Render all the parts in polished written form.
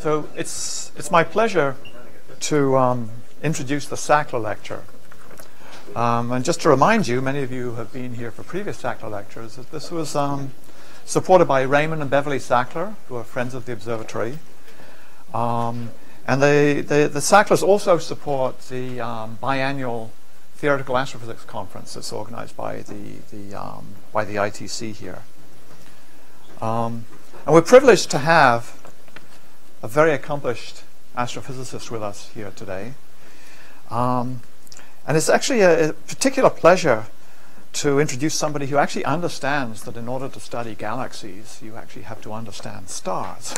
So it's my pleasure to introduce the Sackler lecture. And just to remind you, many of you have been here for previous Sackler lectures, that this was supported by Raymond and Beverly Sackler, who are friends of the observatory. And the Sacklers also support the biannual Theoretical Astrophysics Conference that's organized by the ITC here. And we're privileged to have a very accomplished astrophysicist with us here today. And it's actually a particular pleasure to introduce somebody who actually understands that in order to study galaxies, you actually have to understand stars.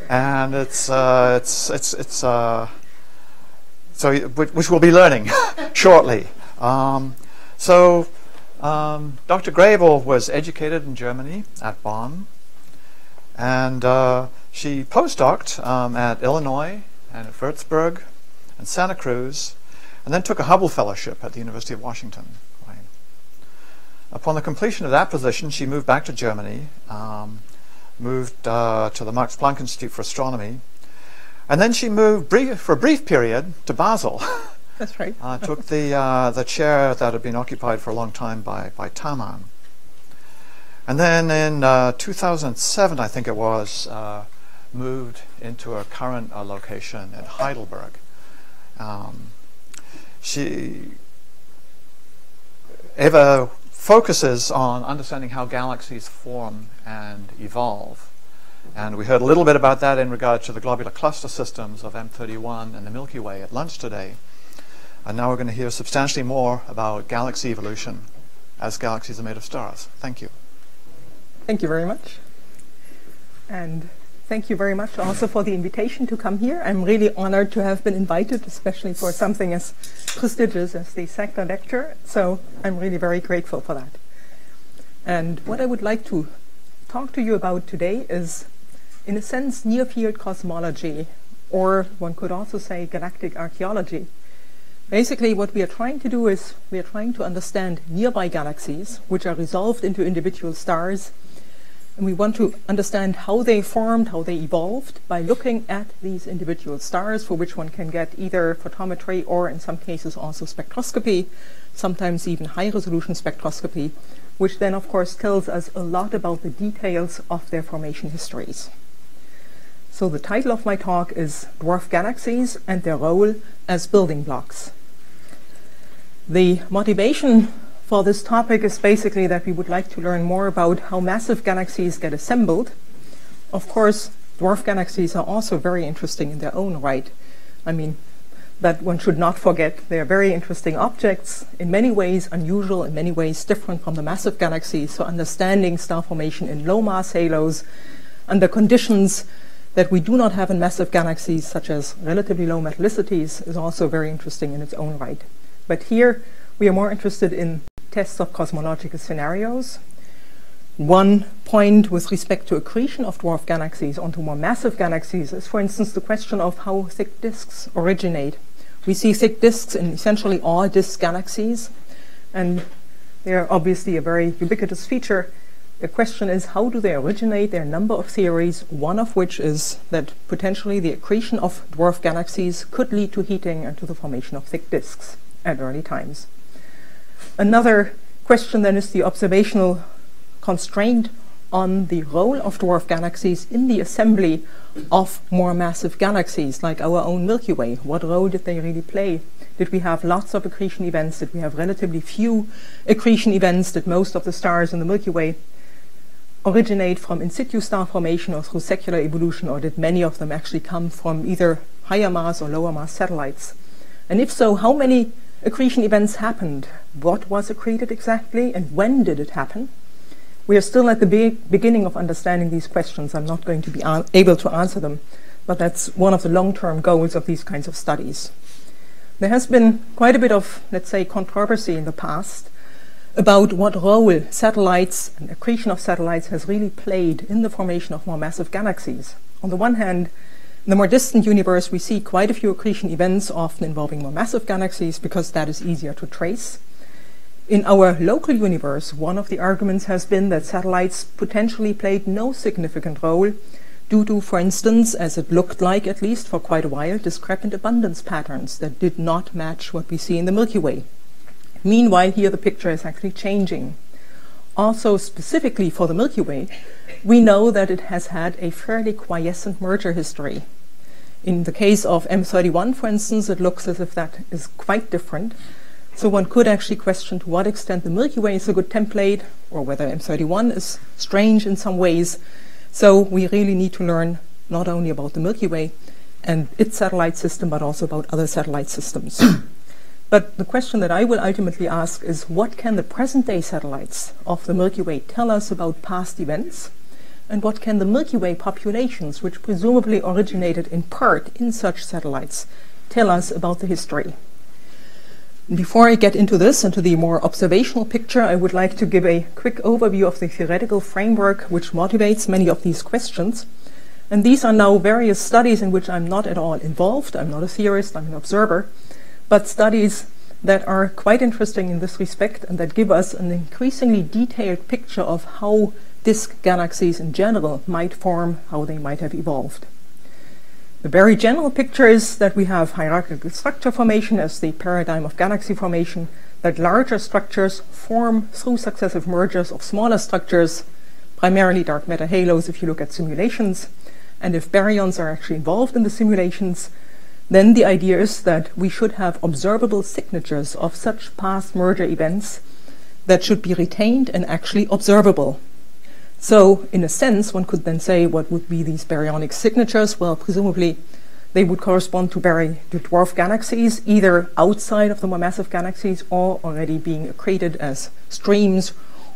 And which we'll be learning shortly. Dr. Grebel was educated in Germany at Bonn, and she postdoced at Illinois and at Würzburg and Santa Cruz, and then took a Hubble Fellowship at the University of Washington. Right. Upon the completion of that position, she moved back to Germany, moved to the Max Planck Institute for Astronomy, and then she moved for a brief period to Basel. That's right. Took the chair that had been occupied for a long time by Taman. And then in 2007, I think it was, moved into her current location at Heidelberg. Eva focuses on understanding how galaxies form and evolve. And we heard a little bit about that in regard to the globular cluster systems of M31 and the Milky Way at lunch today. And now we're going to hear substantially more about galaxy evolution as galaxies are made of stars. Thank you. Thank you very much. And thank you very much also for the invitation to come here. I'm really honored to have been invited, especially for something as prestigious as the Sackler lecture. So I'm really very grateful for that. And what I would like to talk to you about today is, in a sense, near-field cosmology, or one could also say galactic archaeology. Basically, what we are trying to do is we are trying to understand nearby galaxies, which are resolved into individual stars, and we want to understand how they formed, how they evolved, by looking at these individual stars, for which one can get either photometry or, in some cases, also spectroscopy, sometimes even high-resolution spectroscopy, which then, of course, tells us a lot about the details of their formation histories. So the title of my talk is Dwarf Galaxies and Their Role as Building Blocks. The motivation for this topic is basically that we would like to learn more about how massive galaxies get assembled. Of course, dwarf galaxies are also very interesting in their own right. I mean, that one should not forget. They are very interesting objects, in many ways unusual, in many ways different from the massive galaxies. So understanding star formation in low mass halos under conditions that we do not have in massive galaxies, such as relatively low metallicities, is also very interesting in its own right. But here we are more interested in tests of cosmological scenarios. One point with respect to accretion of dwarf galaxies onto more massive galaxies is, for instance, the question of how thick disks originate. We see thick disks in essentially all disk galaxies, and they are obviously a very ubiquitous feature. The question is, how do they originate? There are a number of theories, one of which is that potentially the accretion of dwarf galaxies could lead to heating and to the formation of thick disks at early times. Another question then is the observational constraint on the role of dwarf galaxies in the assembly of more massive galaxies, like our own Milky Way. What role did they really play? Did we have lots of accretion events? Did we have relatively few accretion events? Did most of the stars in the Milky Way originate from in situ star formation or through secular evolution, or did many of them actually come from either higher mass or lower mass satellites? And if so, how many accretion events happened? What was accreted exactly, and when did it happen? We are still at the beginning of understanding these questions. I'm not going to be able to answer them, but that's one of the long-term goals of these kinds of studies. There has been quite a bit of, let's say, controversy in the past about what role satellites and accretion of satellites has really played in the formation of more massive galaxies. On the one hand, in the more distant universe, we see quite a few accretion events, often involving more massive galaxies, because that is easier to trace. In our local universe, one of the arguments has been that satellites potentially played no significant role due to, for instance, as it looked like at least for quite a while, discrepant abundance patterns that did not match what we see in the Milky Way. Meanwhile, here the picture is actually changing. Also, specifically for the Milky Way, we know that it has had a fairly quiescent merger history. In the case of M31, for instance, it looks as if that is quite different. So one could actually question to what extent the Milky Way is a good template, or whether M31 is strange in some ways. So we really need to learn not only about the Milky Way and its satellite system, but also about other satellite systems. But the question that I will ultimately ask is, what can the present-day satellites of the Milky Way tell us about past events? And what can the Milky Way populations, which presumably originated in part in such satellites, tell us about the history? Before I get into this, into the more observational picture, I would like to give a quick overview of the theoretical framework which motivates many of these questions. And these are now various studies in which I'm not at all involved. I'm not a theorist, I'm an observer, but studies that are quite interesting in this respect and that give us an increasingly detailed picture of how disk galaxies in general might form, how they might have evolved. The very general picture is that we have hierarchical structure formation as the paradigm of galaxy formation, that larger structures form through successive mergers of smaller structures, primarily dark matter halos if you look at simulations. And if baryons are actually involved in the simulations, then the idea is that we should have observable signatures of such past merger events that should be retained and actually observable. So, in a sense, one could then say, what would be these baryonic signatures? Well, presumably, they would correspond to dwarf galaxies, either outside of the more massive galaxies or already being accreted as streams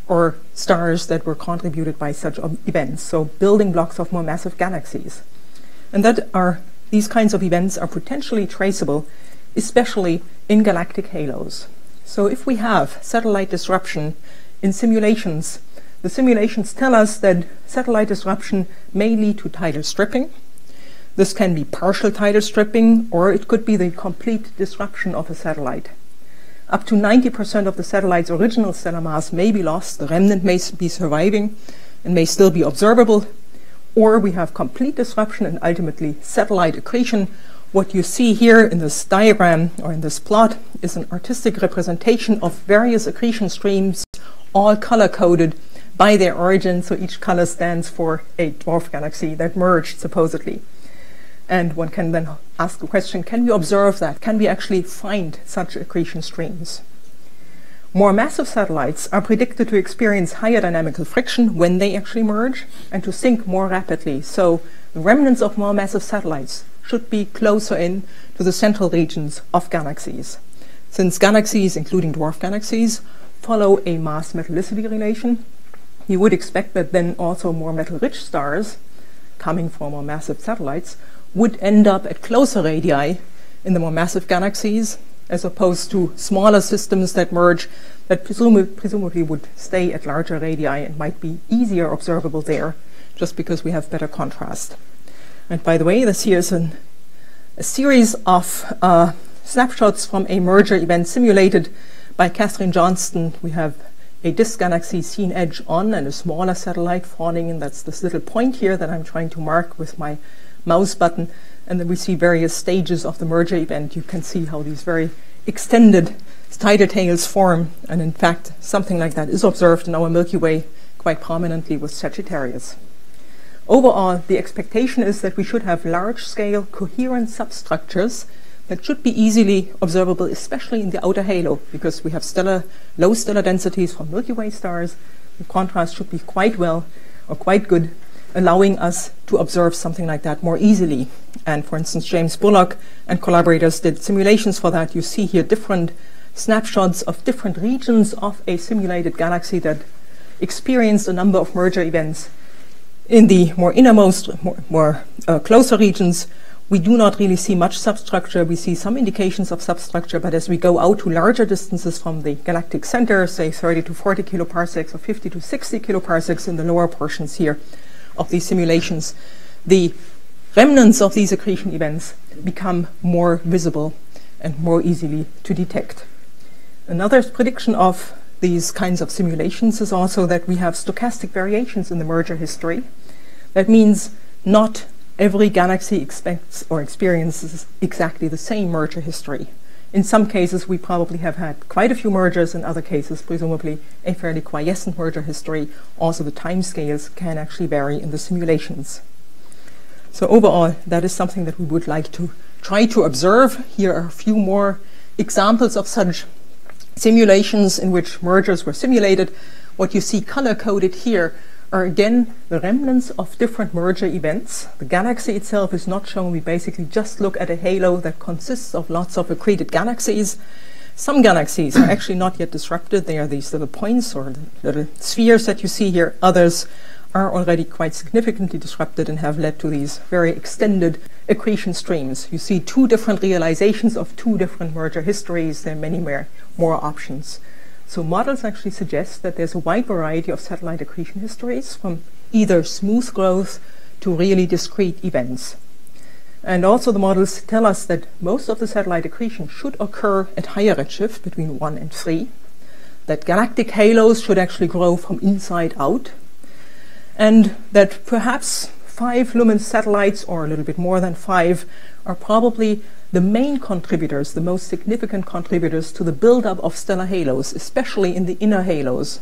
or stars that were contributed by such events. So, building blocks of more massive galaxies. And these kinds of events are potentially traceable, especially in galactic halos. So, if we have satellite disruption in simulations, the simulations tell us that satellite disruption may lead to tidal stripping. This can be partial tidal stripping, or it could be the complete disruption of a satellite. Up to 90% of the satellite's original stellar mass may be lost, the remnant may be surviving and may still be observable, or we have complete disruption and ultimately satellite accretion. What you see here in this diagram or in this plot is an artistic representation of various accretion streams, all color-coded by their origin, so each color stands for a dwarf galaxy that merged, supposedly. And one can then ask the question, can we observe that? Can we actually find such accretion streams? More massive satellites are predicted to experience higher dynamical friction when they actually merge and to sink more rapidly. So the remnants of more massive satellites should be closer in to the central regions of galaxies. Since galaxies, including dwarf galaxies, follow a mass-metallicity relation, you would expect that then also more metal-rich stars, coming from more massive satellites, would end up at closer radii in the more massive galaxies, as opposed to smaller systems that merge that presumably would stay at larger radii and might be easier observable there, just because we have better contrast. And by the way, this here is a series of snapshots from a merger event simulated by Catherine Johnston. We have a disk galaxy seen edge on and a smaller satellite falling, and that's this little point here that I'm trying to mark with my mouse button. And then we see various stages of the merger event. You can see how these very extended tidal tails form, and in fact something like that is observed in our Milky Way quite prominently with Sagittarius. Overall, the expectation is that we should have large-scale coherent substructures that should be easily observable, especially in the outer halo, because we have low stellar densities from Milky Way stars. The contrast should be quite good, allowing us to observe something like that more easily. And for instance, James Bullock and collaborators did simulations for that. You see here different snapshots of different regions of a simulated galaxy that experienced a number of merger events. In the more innermost, more closer regions, we do not really see much substructure. We see some indications of substructure, but as we go out to larger distances from the galactic center, say 30 to 40 kiloparsecs or 50 to 60 kiloparsecs in the lower portions here of these simulations, the remnants of these accretion events become more visible and more easily to detect. Another prediction of these kinds of simulations is also that we have stochastic variations in the merger history. That means not every galaxy expects or experiences exactly the same merger history. In some cases, we probably have had quite a few mergers. In other cases, presumably a fairly quiescent merger history. Also, the timescales can actually vary in the simulations. So overall, that is something that we would like to try to observe. Here are a few more examples of such simulations in which mergers were simulated. What you see color-coded here are again the remnants of different merger events. The galaxy itself is not shown. We basically just look at a halo that consists of lots of accreted galaxies. Some galaxies are actually not yet disrupted. They are these little points or little spheres that you see here. Others are already quite significantly disrupted and have led to these very extended accretion streams. You see two different realizations of two different merger histories. There are many more options. So models actually suggest that there's a wide variety of satellite accretion histories, from either smooth growth to really discrete events. And also the models tell us that most of the satellite accretion should occur at higher redshift, between 1 and 3, that galactic halos should actually grow from inside out, and that perhaps 5 luminous satellites, or a little bit more than 5, are probably the main contributors, the most significant contributors to the buildup of stellar halos, especially in the inner halos.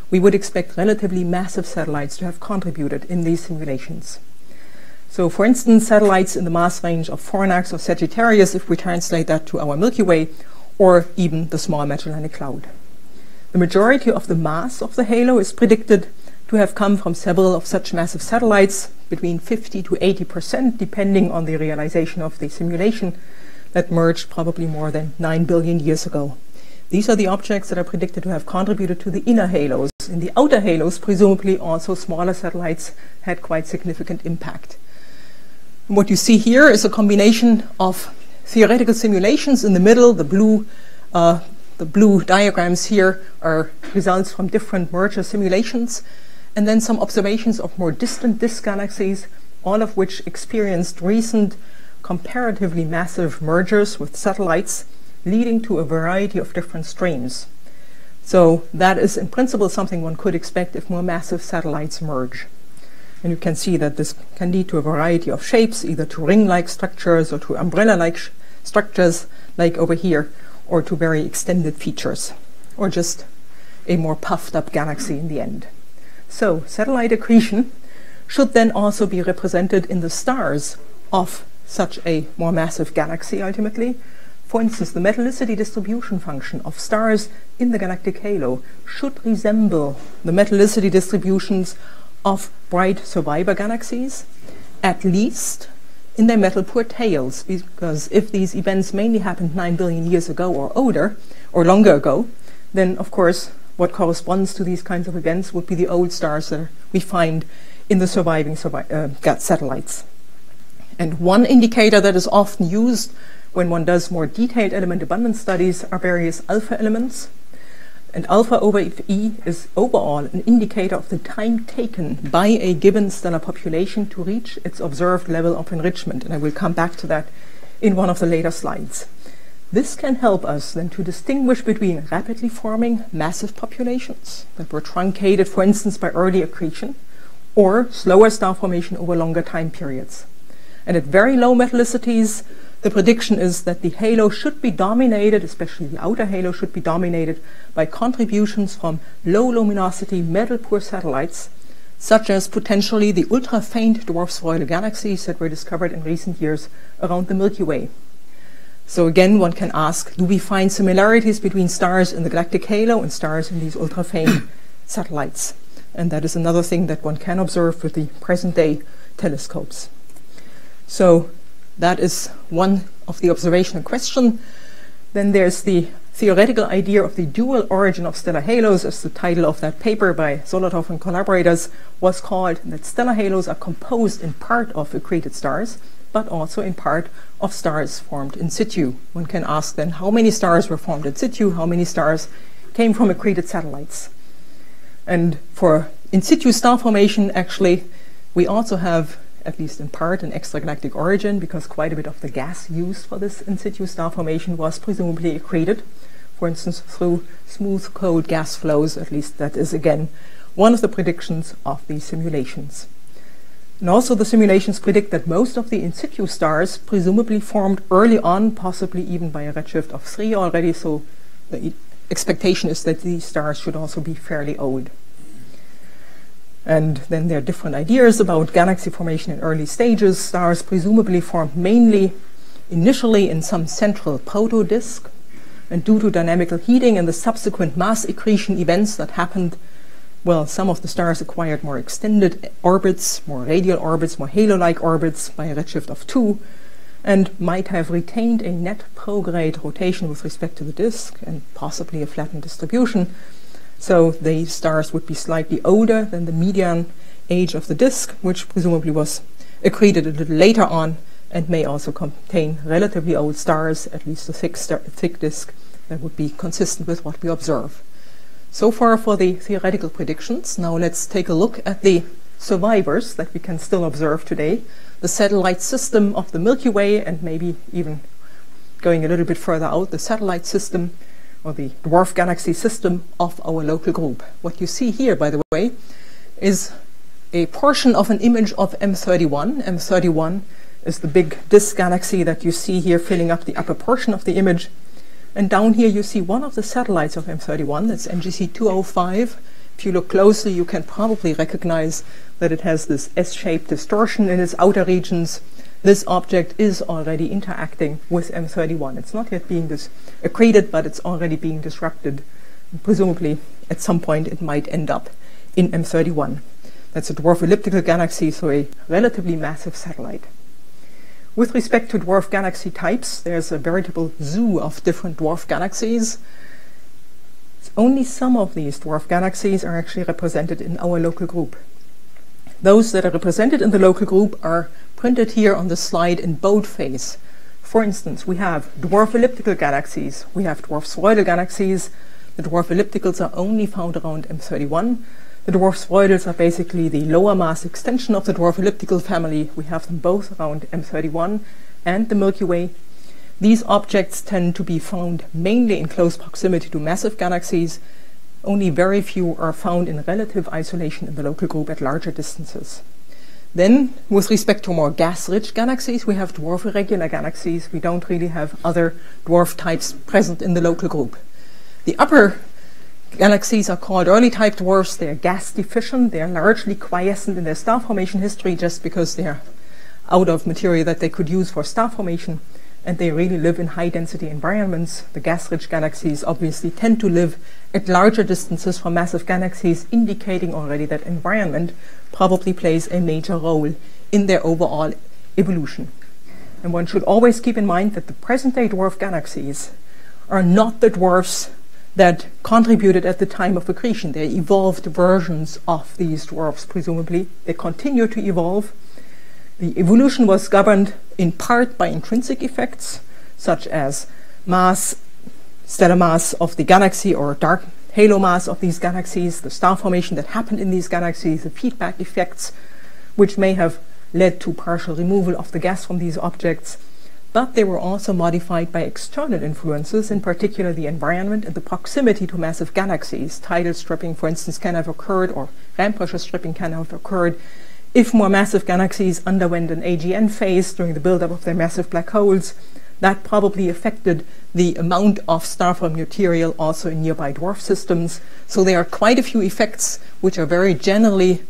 We would expect relatively massive satellites to have contributed in these simulations. So for instance, satellites in the mass range of Fornax or Sagittarius, if we translate that to our Milky Way, or even the Small Magellanic Cloud. The majority of the mass of the halo is predicted to have come from several of such massive satellites, between 50 to 80%, depending on the realization of the simulation, that merged probably more than 9 billion years ago. These are the objects that are predicted to have contributed to the inner halos. In the outer halos, presumably also smaller satellites had quite significant impact. And what you see here is a combination of theoretical simulations. In the middle, the blue diagrams here are results from different merger simulations, and then some observations of more distant disk galaxies, all of which experienced recent comparatively massive mergers with satellites, leading to a variety of different streams. So that is in principle something one could expect if more massive satellites merge. And you can see that this can lead to a variety of shapes, either to ring-like structures or to umbrella-like structures, like over here, or to very extended features, or just a more puffed-up galaxy in the end. So satellite accretion should then also be represented in the stars of such a more massive galaxy ultimately. For instance, the metallicity distribution function of stars in the galactic halo should resemble the metallicity distributions of bright survivor galaxies, at least in their metal-poor tails, because if these events mainly happened 9 billion years ago or older, or longer ago, then of course what corresponds to these kinds of events would be the old stars that we find in the surviving satellites. And one indicator that is often used when one does more detailed element abundance studies are various alpha elements. And alpha over E is overall an indicator of the time taken by a given stellar population to reach its observed level of enrichment. And I will come back to that in one of the later slides. This can help us then to distinguish between rapidly forming massive populations that were truncated, for instance, by early accretion, or slower star formation over longer time periods. And at very low metallicities, the prediction is that the halo should be dominated, especially the outer halo should be dominated by contributions from low luminosity metal-poor satellites, such as potentially the ultra-faint dwarf spheroidal galaxies that were discovered in recent years around the Milky Way. So again, one can ask, do we find similarities between stars in the galactic halo and stars in these ultra-faint satellites? And that is another thing that one can observe with the present-day telescopes. So that is one of the observational questions. Then there's the theoretical idea of the dual origin of stellar halos, as the title of that paper by Zolotov and collaborators was called, that stellar halos are composed in part of accreted stars, but also in part of stars formed in situ. One can ask then, how many stars were formed in situ? How many stars came from accreted satellites? And for in situ star formation, actually, we also have, at least in part, an extragalactic origin, because quite a bit of the gas used for this in situ star formation was presumably accreted, for instance, through smooth cold gas flows. At least that is, again, one of the predictions of these simulations. And also the simulations predict that most of the in situ stars presumably formed early on, possibly even by a redshift of 3 already, so the expectation is that these stars should also be fairly old. And then there are different ideas about galaxy formation in early stages. Stars presumably formed mainly initially in some central protodisk, and due to dynamical heating and the subsequent mass accretion events that happened, well, some of the stars acquired more extended orbits, more radial orbits, more halo-like orbits by a redshift of 2, and might have retained a net prograde rotation with respect to the disk and possibly a flattened distribution. So the stars would be slightly older than the median age of the disk, which presumably was accreted a little later on, and may also contain relatively old stars, at least a thick disk that would be consistent with what we observe. So far for the theoretical predictions. Now let's take a look at the survivors that we can still observe today. The satellite system of the Milky Way, and maybe even going a little bit further out, the satellite system or the dwarf galaxy system of our local group. What you see here, by the way, is a portion of an image of M31. M31 is the big disk galaxy that you see here filling up the upper portion of the image. And down here you see one of the satellites of M31, that's NGC 205. If you look closely, you can probably recognize that it has this S-shaped distortion in its outer regions. This object is already interacting with M31. It's not yet being accreted, but it's already being disrupted. Presumably, at some point, it might end up in M31. That's a dwarf elliptical galaxy, so a relatively massive satellite. With respect to dwarf galaxy types, there's a veritable zoo of different dwarf galaxies. Only some of these dwarf galaxies are actually represented in our local group. Those that are represented in the local group are printed here on the slide in boldface. For instance, we have dwarf elliptical galaxies, we have dwarf spheroidal galaxies. The dwarf ellipticals are only found around M31. The dwarf spheroidals are basically the lower mass extension of the dwarf elliptical family. We have them both around M31 and the Milky Way. These objects tend to be found mainly in close proximity to massive galaxies. Only very few are found in relative isolation in the local group at larger distances. Then, with respect to more gas-rich galaxies, we have dwarf irregular galaxies. We don't really have other dwarf types present in the local group. The upper galaxies are called early type dwarfs. They are gas deficient. They are largely quiescent in their star formation history just because they are out of material that they could use for star formation, and they really live in high-density environments. The gas-rich galaxies obviously tend to live at larger distances from massive galaxies, indicating already that environment probably plays a major role in their overall evolution. And one should always keep in mind that the present-day dwarf galaxies are not the dwarfs that contributed at the time of accretion. They're evolved versions of these dwarfs, presumably. They continue to evolve. The evolution was governed in part by intrinsic effects, such as mass, stellar mass of the galaxy or dark halo mass of these galaxies, the star formation that happened in these galaxies, the feedback effects, which may have led to partial removal of the gas from these objects. But they were also modified by external influences, in particular the environment and the proximity to massive galaxies. Tidal stripping, for instance, can have occurred, or ram pressure stripping can have occurred if more massive galaxies underwent an AGN phase during the buildup of their massive black holes. That probably affected the amount of star-formed material also in nearby dwarf systems. So there are quite a few effects which are very generally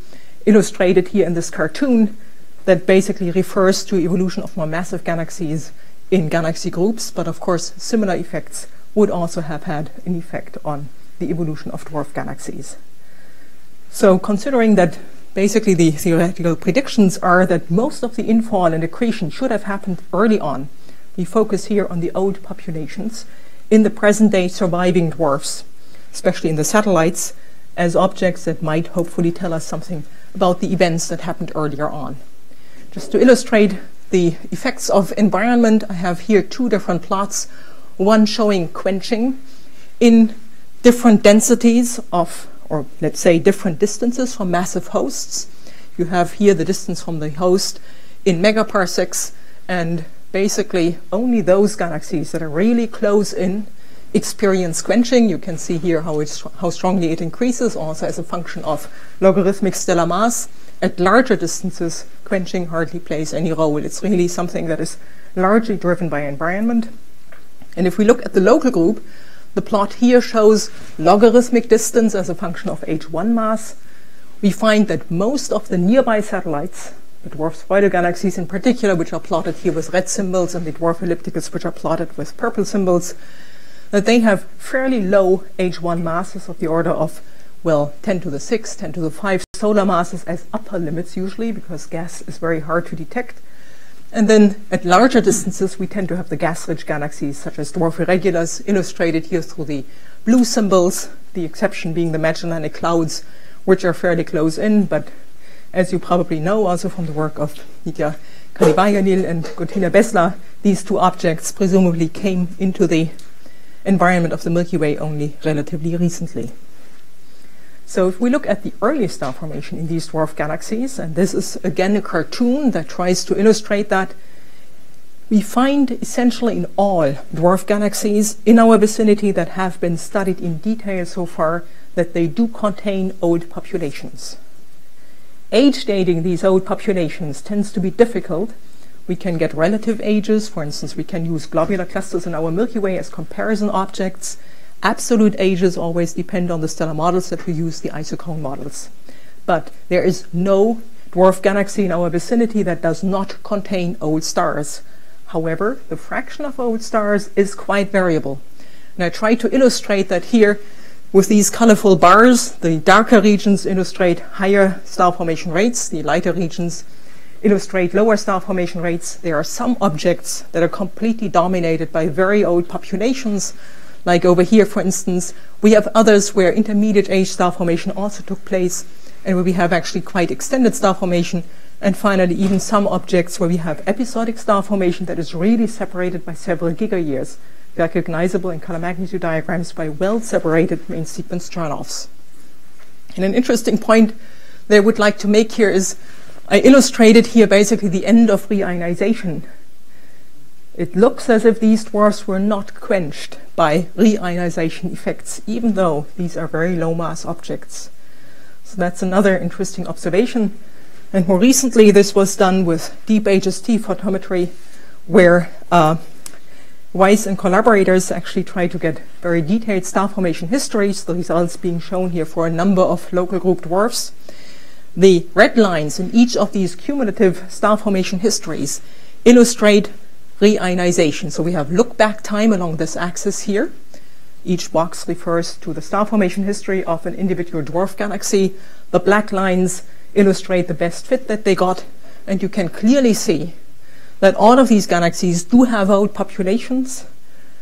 illustrated here in this cartoon that basically refers to evolution of more massive galaxies in galaxy groups. But of course, similar effects would also have had an effect on the evolution of dwarf galaxies. So considering that basically the theoretical predictions are that most of the infall and accretion should have happened early on, we focus here on the old populations in the present-day surviving dwarfs, especially in the satellites, as objects that might hopefully tell us something about the events that happened earlier on. Just to illustrate the effects of environment, I have here two different plots, one showing quenching in different densities of, or let's say different distances from massive hosts. You have here the distance from the host in megaparsecs, and basically only those galaxies that are really close in experience quenching. You can see here how strongly it increases, also as a function of logarithmic stellar mass. at larger distances, quenching hardly plays any role. It's really something that is largely driven by environment. And if we look at the local group, the plot here shows logarithmic distance as a function of H1 mass. We find that most of the nearby satellites, the dwarf spiral galaxies in particular, which are plotted here with red symbols, and the dwarf ellipticals, which are plotted with purple symbols, that they have fairly low H1 masses of the order of, well, 10 to the 6, 10 to the 5 solar masses as upper limits usually, because gas is very hard to detect. And then at larger distances, we tend to have the gas-rich galaxies, such as dwarf irregulars, illustrated here through the blue symbols, the exception being the Magellanic Clouds, which are fairly close in, but as you probably know, also from the work of Nitya Kalibayanil and Gottina Besla, these two objects presumably came into the environment of the Milky Way only relatively recently. So if we look at the early star formation in these dwarf galaxies, and this is again a cartoon that tries to illustrate that, we find essentially in all dwarf galaxies in our vicinity that have been studied in detail so far that they do contain old populations. Age dating these old populations tends to be difficult. We can get relative ages. For instance, we can use globular clusters in our Milky Way as comparison objects. Absolute ages always depend on the stellar models that we use, the isochrone models. But there is no dwarf galaxy in our vicinity that does not contain old stars. However, the fraction of old stars is quite variable. And I try to illustrate that here with these colorful bars. The darker regions illustrate higher star formation rates. The lighter regions illustrate lower star formation rates. There are some objects that are completely dominated by very old populations. Like over here, for instance, we have others where intermediate age star formation also took place, and where we have actually quite extended star formation. And finally, even some objects where we have episodic star formation that is really separated by several gigayears, recognizable in color magnitude diagrams by well-separated main sequence turn-offs. And an interesting point that I would like to make here is I illustrated here basically the end of reionization. It looks as if these dwarfs were not quenched by reionization effects, even though these are very low mass objects. So that's another interesting observation. And more recently, this was done with deep HST photometry, where Weiss and collaborators actually tried to get very detailed star formation histories, the results being shown here for a number of local group dwarfs. The red lines in each of these cumulative star formation histories illustrate reionization. So we have look-back time along this axis here. Each box refers to the star formation history of an individual dwarf galaxy. The black lines illustrate the best fit that they got, and you can clearly see that all of these galaxies do have old populations,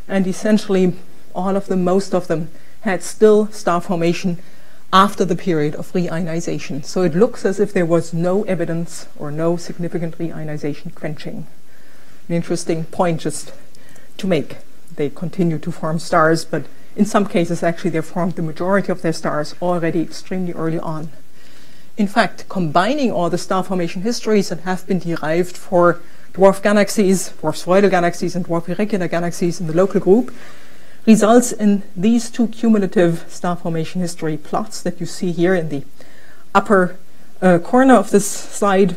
and essentially all of them, most of them, had still star formation after the period of reionization. So it looks as if there was no evidence or no significant reionization quenching. An interesting point just to make. They continue to form stars, but in some cases actually they formed the majority of their stars already extremely early on. In fact, combining all the star formation histories that have been derived for dwarf galaxies, dwarf spheroidal galaxies, and dwarf irregular galaxies in the local group results in these two cumulative star formation history plots that you see here in the upper corner of this slide.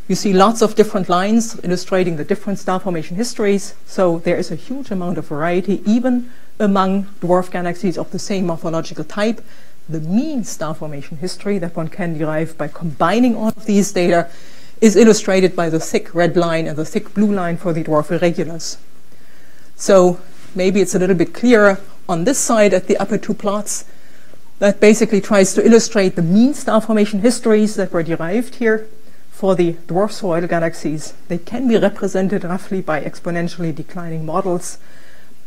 You see lots of different lines illustrating the different star formation histories. So there is a huge amount of variety, even among dwarf galaxies of the same morphological type. The mean star formation history that one can derive by combining all of these data is illustrated by the thick red line and the thick blue line for the dwarf irregulars. So maybe it's a little bit clearer on this side at the upper two plots. That basically tries to illustrate the mean star formation histories that were derived here for the dwarf spheroidal galaxies. They can be represented roughly by exponentially declining models.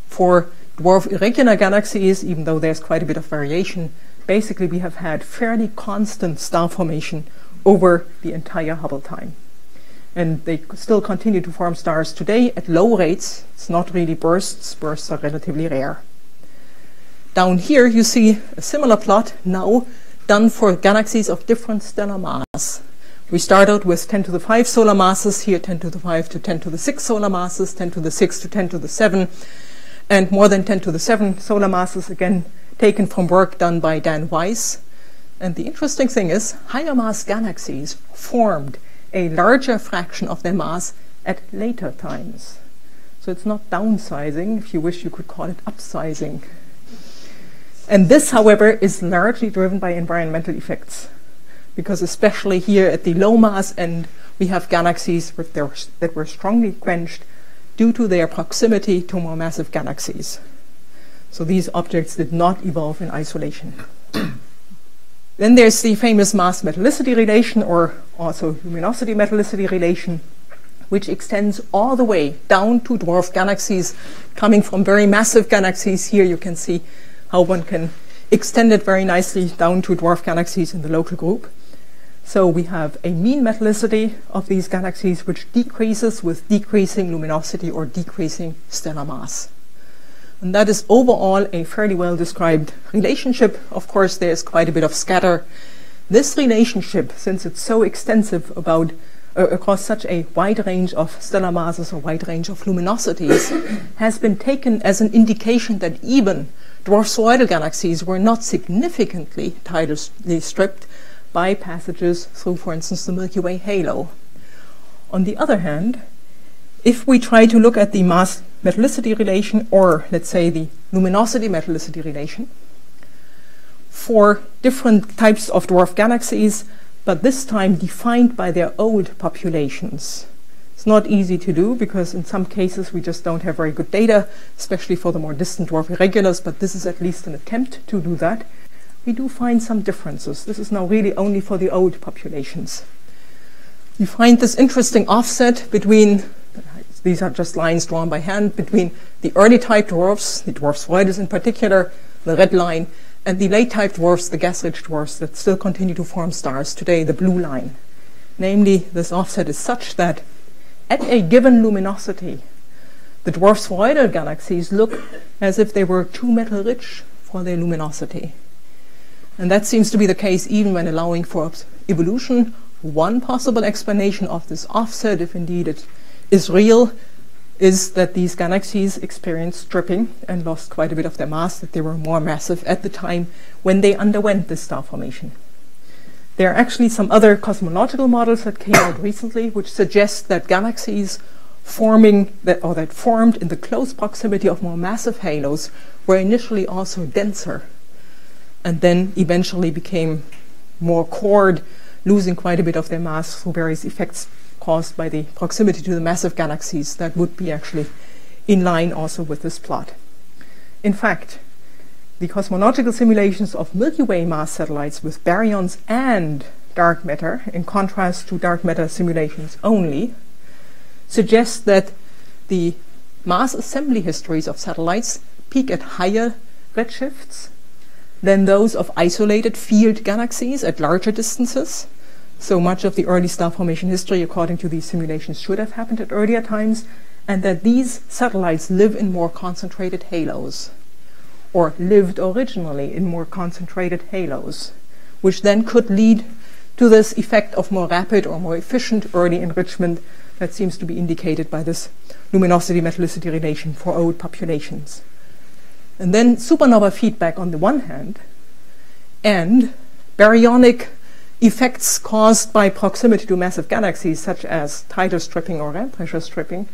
For dwarf irregular galaxies, even though there's quite a bit of variation, basically we have had fairly constant star formation over the entire Hubble time. And they still continue to form stars today at low rates. It's not really bursts. Bursts are relatively rare. Down here you see a similar plot now done for galaxies of different stellar mass. We start out with 10 to the 5 solar masses, here 10 to the 5 to 10 to the 6 solar masses, 10 to the 6 to 10 to the 7, and more than 10 to the 7 solar masses, again taken from work done by Dan Weiss. And the interesting thing is, higher mass galaxies formed a larger fraction of their mass at later times. So it's not downsizing. If you wish, you could call it upsizing. And this, however, is largely driven by environmental effects, because especially here at the low mass end, we have galaxies that were strongly quenched due to their proximity to more massive galaxies. So these objects did not evolve in isolation. Then there's the famous mass-metallicity relation, or also luminosity-metallicity relation, which extends all the way down to dwarf galaxies coming from very massive galaxies. Here you can see how one can extend it very nicely down to dwarf galaxies in the local group. So we have a mean metallicity of these galaxies which decreases with decreasing luminosity or decreasing stellar mass. And that is overall a fairly well described relationship. Of course, there's quite a bit of scatter. This relationship, since it's so extensive across such a wide range of stellar masses or wide range of luminosities, has been taken as an indication that even dwarf spheroidal galaxies were not significantly tidally stripped by passages through, for instance, the Milky Way halo. On the other hand, if we try to look at the mass-metallicity relation, or let's say the luminosity-metallicity relation, for different types of dwarf galaxies, but this time defined by their old populations. It's not easy to do, because in some cases we just don't have very good data, especially for the more distant dwarf irregulars, but this is at least an attempt to do that. We do find some differences. This is now really only for the old populations. You find this interesting offset between, these are just lines drawn by hand, between the early type dwarfs, the dwarf spheroids in particular, the red line, and the late type dwarfs, the gas-rich dwarfs that still continue to form stars today, the blue line. Namely, this offset is such that at a given luminosity, the dwarf spheroidal galaxies look as if they were too metal-rich for their luminosity. And that seems to be the case even when allowing for evolution. One possible explanation of this offset, if indeed it is real, is that these galaxies experienced stripping and lost quite a bit of their mass, that they were more massive at the time when they underwent this star formation. There are actually some other cosmological models that came out recently which suggest that galaxies that formed in the close proximity of more massive halos were initially also denser, and then eventually became more cored, losing quite a bit of their mass through various effects caused by the proximity to the massive galaxies. That would be actually in line also with this plot. In fact, the cosmological simulations of Milky Way mass satellites with baryons and dark matter, in contrast to dark matter simulations only, suggest that the mass assembly histories of satellites peak at higher redshifts than those of isolated field galaxies at larger distances. So much of the early star formation history, according to these simulations, should have happened at earlier times, and that these satellites live in more concentrated halos, or lived originally in more concentrated halos, which then could lead to this effect of more rapid or more efficient early enrichment that seems to be indicated by this luminosity-metallicity relation for old populations. And then supernova feedback on the one hand, and baryonic effects caused by proximity to massive galaxies, such as tidal stripping or ramp pressure stripping,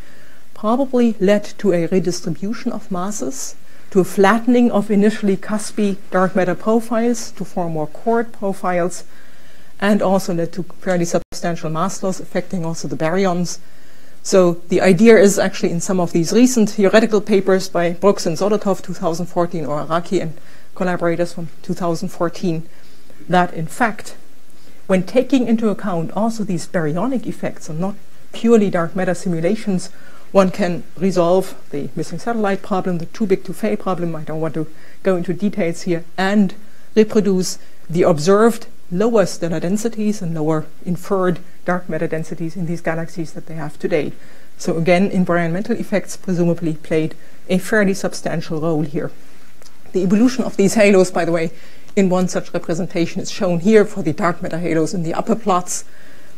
probably led to a redistribution of masses, to a flattening of initially cuspy dark matter profiles to form more cored profiles, and also led to fairly substantial mass loss, affecting also the baryons. So the idea is actually in some of these recent theoretical papers by Brooks and Zolotov 2014, or Araki and collaborators from 2014, that in fact, when taking into account also these baryonic effects and not purely dark matter simulations, one can resolve the missing satellite problem, the too big to fail problem, I don't want to go into details here, and reproduce the observed lower stellar densities and lower inferred dark matter densities in these galaxies that they have today. So again, environmental effects presumably played a fairly substantial role here. The evolution of these halos, by the way, in one such representation is shown here for the dark matter halos in the upper plots.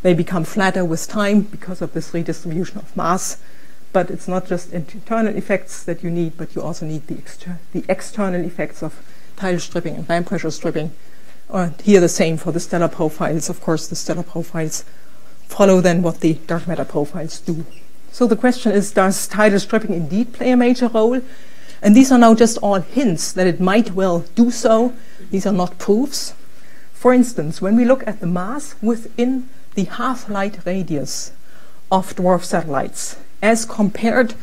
They become flatter with time because of this redistribution of mass. But it's not just internal effects that you need, but you also need the external effects of tidal stripping and band pressure stripping Here the same for the stellar profiles. Of course, the stellar profiles follow then what the dark matter profiles do. So the question is, does tidal stripping indeed play a major role? And these are now just all hints that it might well do so. These are not proofs. For instance, when we look at the mass within the half-light radius of dwarf satellites as compared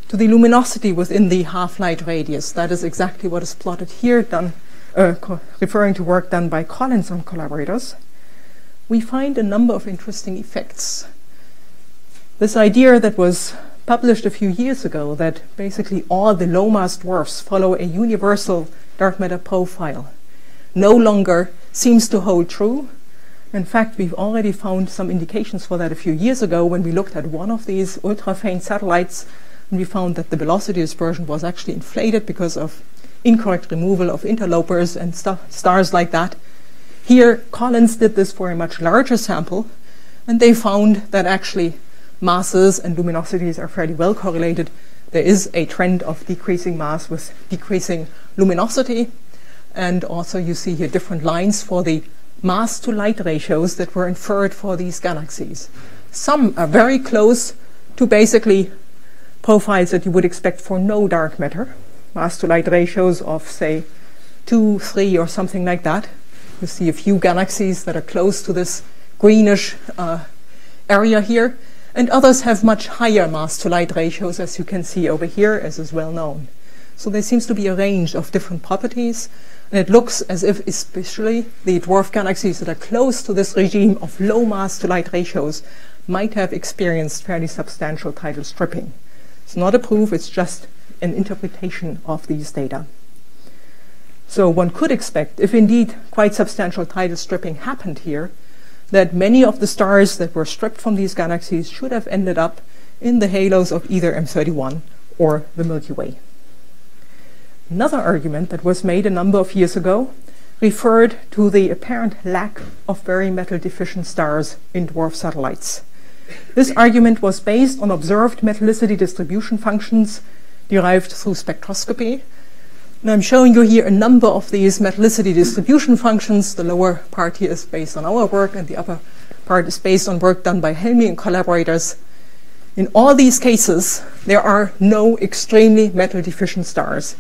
to the luminosity within the half-light radius, that is exactly what is plotted here, done, referring to work done by Collins and collaborators, we find a number of interesting effects. This idea that was published a few years ago, that basically all the low-mass dwarfs follow a universal dark matter profile, no longer seems to hold true. In fact, we've already found some indications for that a few years ago when we looked at one of these ultra-faint satellites, and we found that the velocity dispersion was actually inflated because of incorrect removal of interlopers and stars like that. Here, Collins did this for a much larger sample, and they found that actually masses and luminosities are fairly well correlated. There is a trend of decreasing mass with decreasing luminosity, and also you see here different lines for the mass to light ratios that were inferred for these galaxies. Some are very close to basically profiles that you would expect for no dark matter, mass to light ratios of say 2, 3 or something like that. You see a few galaxies that are close to this greenish area here, and others have much higher mass to light ratios, as you can see over here, as is well known. So there seems to be a range of different properties, and it looks as if especially the dwarf galaxies that are close to this regime of low mass to light ratios might have experienced fairly substantial tidal stripping. It's not a proof, it's just an interpretation of these data. So one could expect, if indeed quite substantial tidal stripping happened here, that many of the stars that were stripped from these galaxies should have ended up in the halos of either M31 or the Milky Way. Another argument that was made a number of years ago referred to the apparent lack of very metal deficient stars in dwarf satellites. This argument was based on observed metallicity distribution functions derived through spectroscopy. And I'm showing you here a number of these metallicity distribution functions. The lower part here is based on our work, and the upper part is based on work done by Helmy and collaborators. In all these cases, there are no extremely metal deficient stars.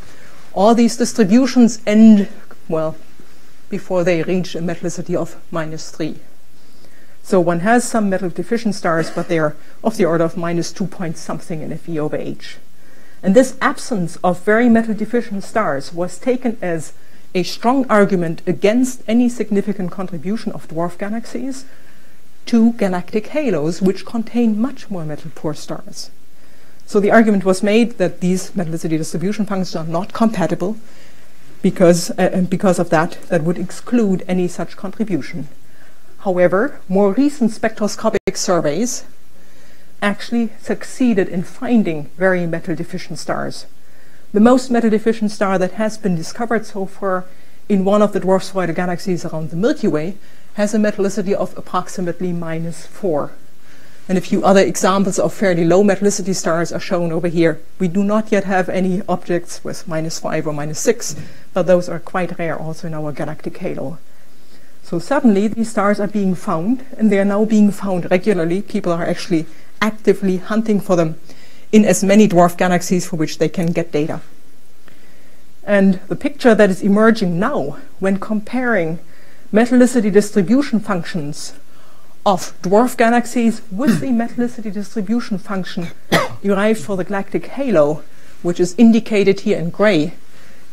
All these distributions end, well, before they reach a metallicity of -3. So one has some metal deficient stars, but they are of the order of -2 point something in FE over H. And this absence of very metal deficient stars was taken as a strong argument against any significant contribution of dwarf galaxies to galactic halos, which contain much more metal poor stars. So the argument was made that these metallicity distribution functions are not compatible because of that would exclude any such contribution. However, more recent spectroscopic surveys actually succeeded in finding very metal deficient stars. The most metal deficient star that has been discovered so far in one of the dwarf spheroidal galaxies around the Milky Way has a metallicity of approximately -4. And a few other examples of fairly low metallicity stars are shown over here. We do not yet have any objects with -5 or -6, but those are quite rare also in our galactic halo. So suddenly these stars are being found, and they are now being found regularly. People are actually actively hunting for them in as many dwarf galaxies for which they can get data. And the picture that is emerging now when comparing metallicity distribution functions of dwarf galaxies with the metallicity distribution function derived for the galactic halo, which is indicated here in gray,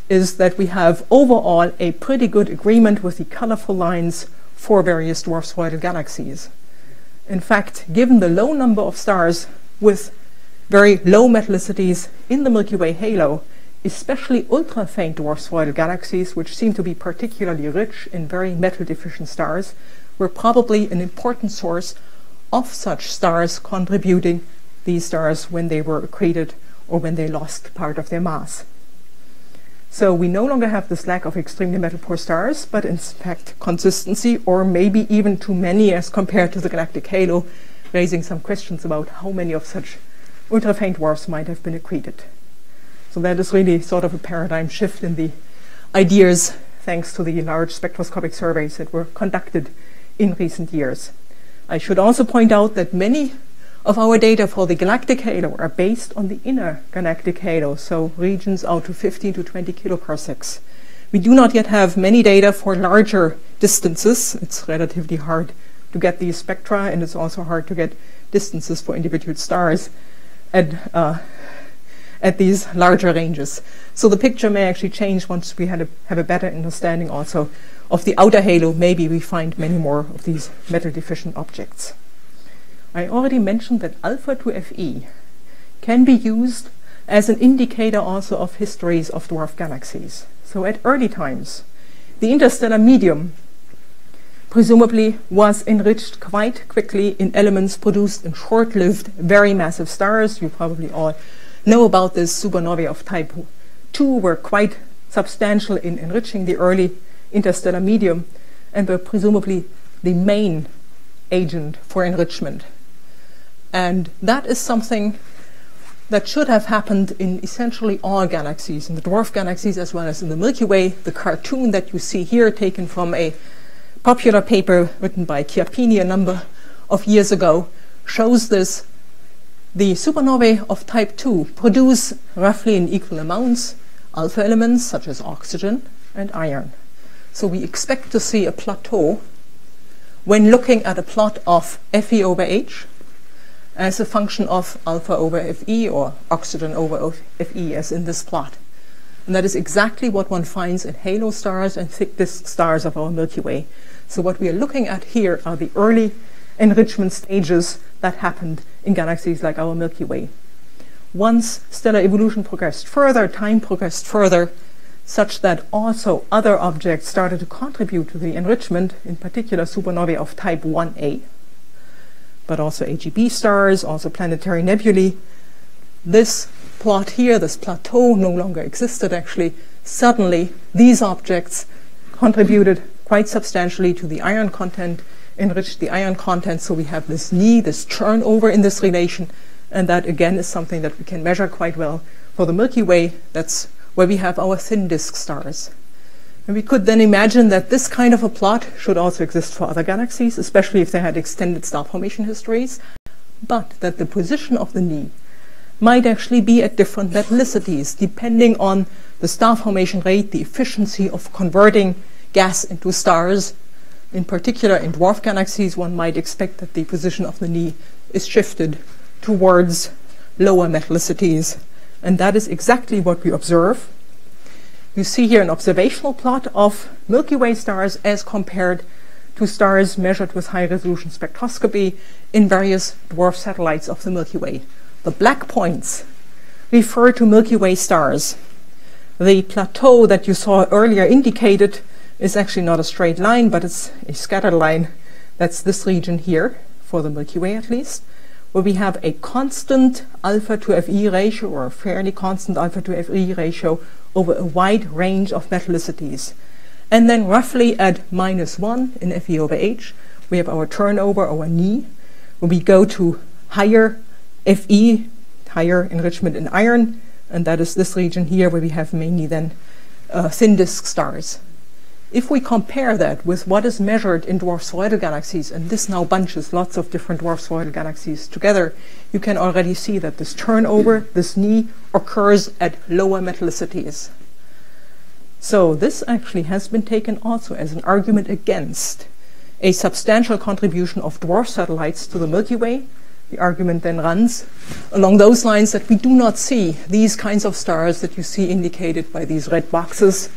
is that we have overall a pretty good agreement with the colorful lines for various dwarf spheroidal galaxies. In fact, given the low number of stars with very low metallicities in the Milky Way halo, especially ultra-faint dwarf spheroidal galaxies, which seem to be particularly rich in very metal-deficient stars, were probably an important source of such stars contributing these stars when they were accreted or when they lost part of their mass. So we no longer have this lack of extremely metal-poor stars, but in fact consistency, or maybe even too many as compared to the galactic halo, raising some questions about how many of such ultra-faint dwarfs might have been accreted. So that is really sort of a paradigm shift in the ideas thanks to the large spectroscopic surveys that were conducted in recent years. I should also point out that many of our data for the galactic halo are based on the inner galactic halo, so regions out to 15 to 20 kiloparsecs. We do not yet have many data for larger distances. It's relatively hard to get these spectra, and it's also hard to get distances for individual stars at these larger ranges. So the picture may actually change once we have a better understanding also of the outer halo. Maybe we find many more of these metal-deficient objects. I already mentioned that alpha to Fe can be used as an indicator also of histories of dwarf galaxies. So at early times, the interstellar medium presumably was enriched quite quickly in elements produced in short-lived, very massive stars. You probably all know about this. Supernovae of type 2 were quite substantial in enriching the early interstellar medium and were presumably the main agent for enrichment. And that is something that should have happened in essentially all galaxies, in the dwarf galaxies as well as in the Milky Way. The cartoon that you see here, taken from a popular paper written by Chiappini a number of years ago, shows this. The supernovae of type 2 produce roughly in equal amounts alpha elements such as oxygen and iron. So we expect to see a plateau when looking at a plot of Fe over H as a function of alpha over Fe or oxygen over Fe, as in this plot. And that is exactly what one finds in halo stars and thick disk stars of our Milky Way. So what we are looking at here are the early enrichment stages that happened in galaxies like our Milky Way. Once stellar evolution progressed further, time progressed further, such that also other objects started to contribute to the enrichment, in particular supernovae of type 1a, but also AGB stars, also planetary nebulae. This plot here, this plateau, no longer existed actually. Suddenly, these objects contributed quite substantially to the iron content, enriched the iron content, so we have this knee, this turnover in this relation, and that again is something that we can measure quite well for the Milky Way. That's where we have our thin disk stars. And we could then imagine that this kind of a plot should also exist for other galaxies, especially if they had extended star formation histories, but that the position of the knee might actually be at different metallicities, depending on the star formation rate, the efficiency of converting gas into stars. In particular, in dwarf galaxies, one might expect that the position of the knee is shifted towards lower metallicities. And that is exactly what we observe. You see here an observational plot of Milky Way stars as compared to stars measured with high-resolution spectroscopy in various dwarf satellites of the Milky Way. The black points refer to Milky Way stars. The plateau that you saw earlier indicated is actually not a straight line, but it's a scattered line. That's this region here, for the Milky Way at least, where we have a constant alpha to Fe ratio, or a fairly constant alpha to Fe ratio over a wide range of metallicities. And then roughly at -1 in Fe over H, we have our turnover, our knee, where we go to higher Fe, higher enrichment in iron, and that is this region here where we have mainly then thin disk stars. If we compare that with what is measured in dwarf spheroidal galaxies, and this now bunches lots of different dwarf spheroidal galaxies together, you can already see that this turnover, this knee, occurs at lower metallicities. So this actually has been taken also as an argument against a substantial contribution of dwarf satellites to the Milky Way. The argument then runs along those lines that we do not see these kinds of stars that you see indicated by these red boxes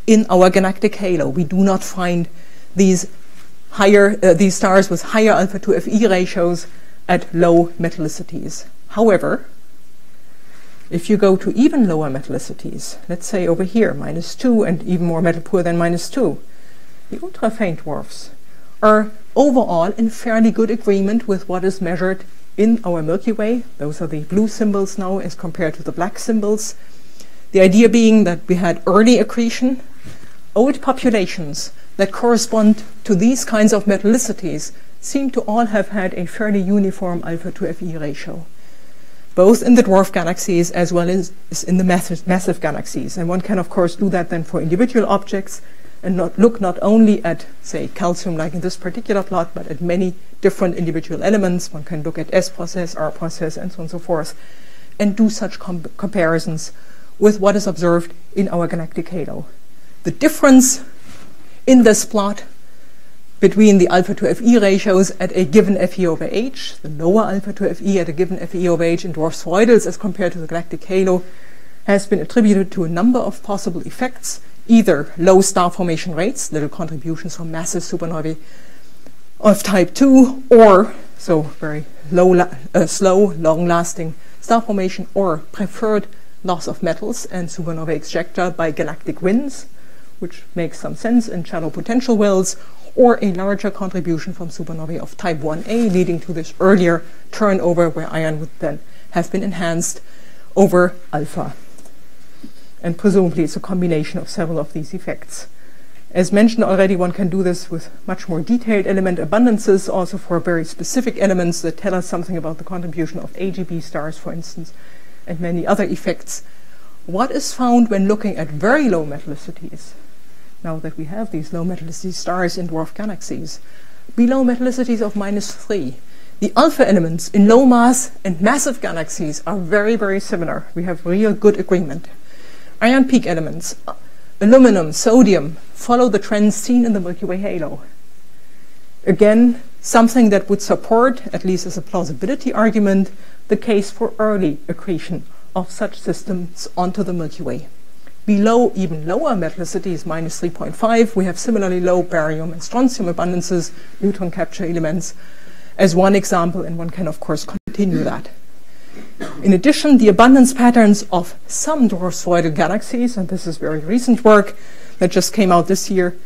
in our galactic halo. We do not find these stars with higher alpha to Fe ratios at low metallicities. However, if you go to even lower metallicities, let's say over here, -2, and even more metal poor than -2, the ultra-faint dwarfs are overall in fairly good agreement with what is measured in our Milky Way. Those are the blue symbols now as compared to the black symbols. The idea being that we had early accretion. Old populations that correspond to these kinds of metallicities seem to all have had a fairly uniform alpha to Fe ratio, both in the dwarf galaxies as well as in the massive galaxies. And one can, of course, do that then for individual objects, and look not only at, say, calcium, like in this particular plot, but at many different individual elements. One can look at S process, R process, and so on and so forth, and do such comparisons with what is observed in our galactic halo. The difference in this plot between the alpha to Fe ratios at a given Fe over H, the lower alpha to Fe at a given Fe over H in dwarf spheroidals as compared to the galactic halo, has been attributed to a number of possible effects, either low star formation rates, little contributions from massive supernovae of type 2, or so very slow, long-lasting star formation, or preferred loss of metals and supernova ejecta by galactic winds, which makes some sense in shallow potential wells, or a larger contribution from supernovae of type 1a, leading to this earlier turnover where iron would then have been enhanced over alpha. And presumably it's a combination of several of these effects. As mentioned already, one can do this with much more detailed element abundances, also for very specific elements that tell us something about the contribution of AGB stars, for instance, and many other effects. What is found when looking at very low metallicities? Now that we have these low metallicity stars in dwarf galaxies, below metallicities of -3, the alpha elements in low mass and massive galaxies are very, very similar. We have real good agreement. Iron peak elements, aluminum, sodium, follow the trends seen in the Milky Way halo. Again, something that would support, at least as a plausibility argument, the case for early accretion of such systems onto the Milky Way. Below even lower metallicities, -3.5, we have similarly low barium and strontium abundances, neutron capture elements, as one example, and one can of course continue that. In addition, the abundance patterns of some dwarf spheroidal galaxies, and this is very recent work that just came out this year,